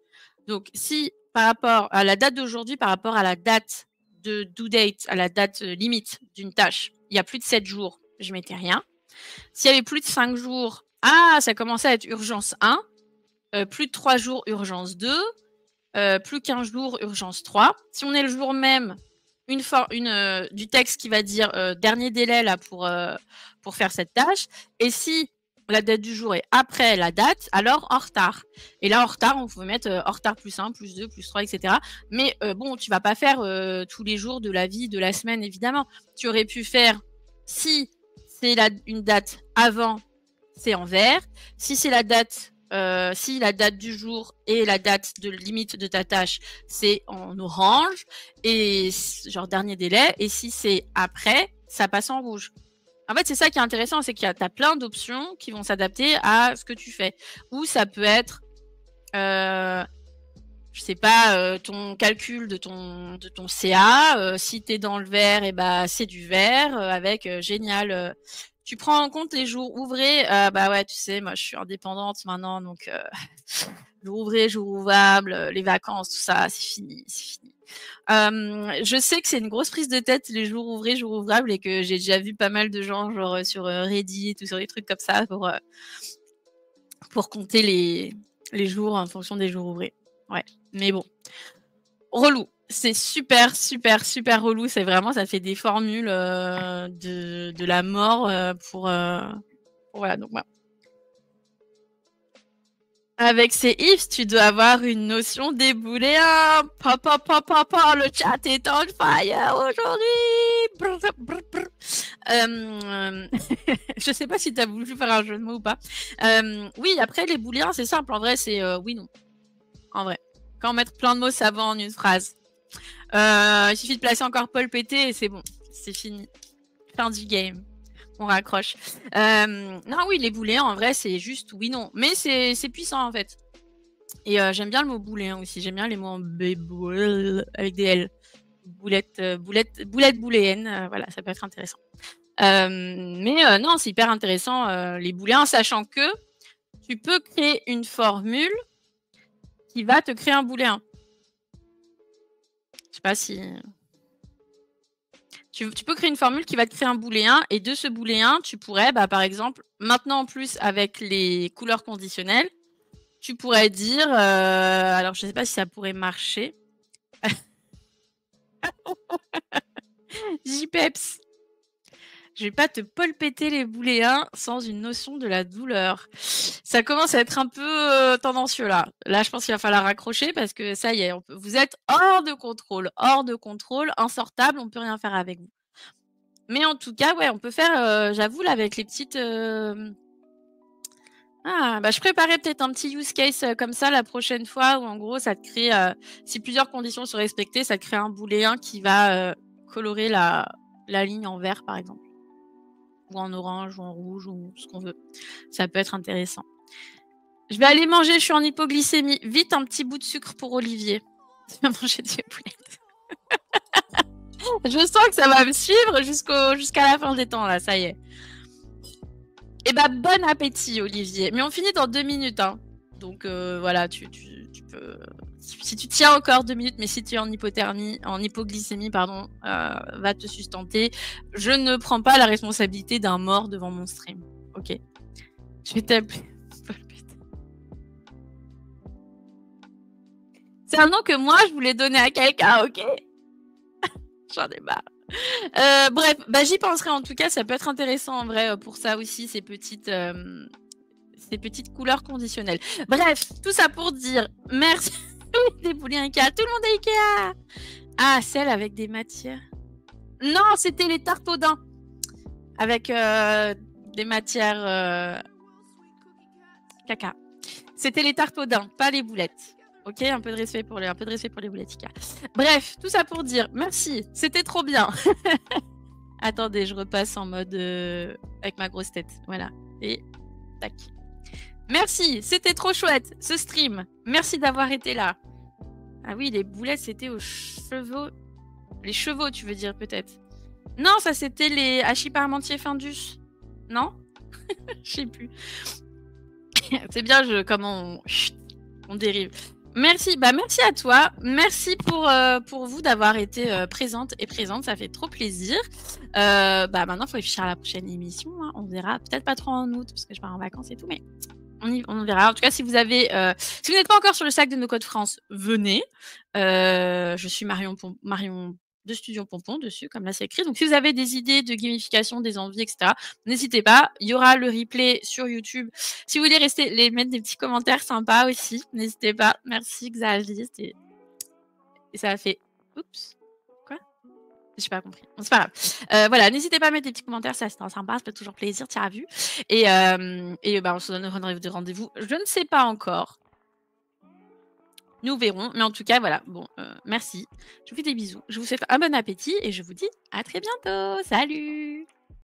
Donc, si par rapport à la date d'aujourd'hui, par rapport à la date de due date, à la date limite d'une tâche, il y a plus de 7 jours, je mettais rien. S'il y avait plus de 5 jours, ça commençait à être urgence 1, plus de 3 jours, urgence 2, plus 15 jours, urgence 3. Si on est le jour même, du texte qui va dire dernier délai là pour faire cette tâche. Et si la date du jour est après la date, alors en retard. Et là, en retard, on peut mettre en retard plus 1, plus 2, plus 3, etc. Mais bon, tu vas pas faire tous les jours de la vie, de la semaine, évidemment. Tu aurais pu faire, si c'est une date avant c'est en vert. Si c'est la date, si la date du jour et la date de limite de ta tâche, c'est en orange et genre dernier délai. Et si c'est après, ça passe en rouge. En fait, c'est ça qui est intéressant, c'est qu'il y a t'as plein d'options qui vont s'adapter à ce que tu fais. Ou ça peut être, je sais pas, ton calcul de ton CA. Si t'es dans le vert, et bah c'est du vert avec génial. Tu prends en compte les jours ouvrés. Bah ouais, tu sais, moi je suis indépendante maintenant, donc jour ouvré, jour ouvrable, les vacances, tout ça, c'est fini, c'est fini. Je sais que c'est une grosse prise de tête les jours ouvrés, jours ouvrables, et que j'ai déjà vu pas mal de gens genre sur Reddit ou sur des trucs comme ça pour compter les jours en fonction des jours ouvrés. Ouais, mais bon, relou. C'est super, super, super relou. C'est vraiment, ça fait des formules de la mort voilà. Donc voilà. Avec ces ifs, tu dois avoir une notion des booléens. Papa, papa, papa, le chat est on fire aujourd'hui. Brr, brr, brr. Je sais pas si tu as voulu faire un jeu de mots ou pas. Oui, après, les booléens, c'est simple. En vrai, c'est oui, non. En vrai. Quand mettre plein de mots savants en une phrase. Il suffit de placer encore Paul Pété et c'est bon. C'est fini. Fin du game. On raccroche. Non, oui, les booléens, en vrai, c'est juste oui, non. Mais c'est puissant, en fait. Et j'aime bien le mot booléen aussi. J'aime bien les mots en avec des L. Boulette booléenne. Voilà, ça peut être intéressant. Mais non, c'est hyper intéressant, les booléens, sachant que tu peux créer une formule qui va te créer un booléen. Je sais pas si... Tu peux créer une formule qui va te créer un booléen, et de ce booléen, tu pourrais, bah, par exemple, maintenant en plus avec les couleurs conditionnelles, tu pourrais dire, alors je sais pas si ça pourrait marcher. JPEPS. Je vais pas te polpéter les booléens sans une notion de la douleur. Ça commence à être un peu tendancieux là. Là, je pense qu'il va falloir raccrocher parce que ça y est, vous êtes hors de contrôle, insortable, on peut rien faire avec vous. Mais en tout cas, ouais, on peut faire, j'avoue, là, avec les petites... Ah, bah je préparais peut-être un petit use case comme ça la prochaine fois, où en gros, ça te crée, si plusieurs conditions sont respectées, ça te crée un booléen qui va colorer la ligne en vert, par exemple. Ou en orange, ou en rouge, ou ce qu'on veut. Ça peut être intéressant. Je vais aller manger, je suis en hypoglycémie. Vite, un petit bout de sucre pour Olivier. Je vais manger des boulettes. Je sens que ça va me suivre jusqu'à la fin des temps, là, ça y est. Eh bah, bon appétit, Olivier. Mais on finit dans 2 minutes, hein. Donc, voilà, tu peux... Si tu tiens encore 2 minutes, mais si tu es en hypoglycémie, pardon, va te sustenter. Je ne prends pas la responsabilité d'un mort devant mon stream. Ok. Je vais t'appeler... C'est un nom que moi, je voulais donner à quelqu'un, ok? J'en ai marre. Bref, bah, j'y penserai en tout cas. Ça peut être intéressant en vrai pour ça aussi, ces petites couleurs conditionnelles. Bref, tout ça pour dire merci. Des bouliens Ikea. Tout le monde est Ikea. Ah, celle avec des matières. Non, c'était les tartes au daim. Avec des matières caca. C'était les tartes au daim, pas les boulettes. Ok, un peu de respect pour les boulettes Ikea. Bref, tout ça pour dire merci, c'était trop bien. Attendez, je repasse en mode avec ma grosse tête. Voilà. Et tac. Merci, c'était trop chouette ce stream. Merci d'avoir été là. Ah oui, les boulettes, c'était aux chevaux. Les chevaux, tu veux dire peut-être. Non, ça c'était les hachis parmentier Findus. Non? Je sais plus. C'est bien, comment on dérive. Merci, bah merci à toi. Merci pour vous d'avoir été présente, ça fait trop plaisir. Bah maintenant, il faut réfléchir à la prochaine émission. Hein. On verra, peut-être pas trop en août, parce que je pars en vacances et tout, mais on verra. En tout cas, si vous n'êtes pas encore sur le sac de nos codes France, venez. Je suis Marion de Studio Pompon dessus, comme là c'est écrit. Donc si vous avez des idées de gamification, des envies, etc., n'hésitez pas. Il y aura le replay sur YouTube. Si vous voulez mettre des petits commentaires sympas aussi, n'hésitez pas. Merci Xavier. Et ça a fait... Oups. Quoi? J'ai pas compris. Bon, c'est pas grave. Voilà, n'hésitez pas à mettre des petits commentaires, ça c'est sympa, ça fait toujours plaisir, tu as vu et bah, on se donne rendez-vous, je ne sais pas encore. Nous verrons, mais en tout cas, voilà, bon, merci. Je vous fais des bisous. Je vous souhaite un bon appétit et je vous dis à très bientôt. Salut!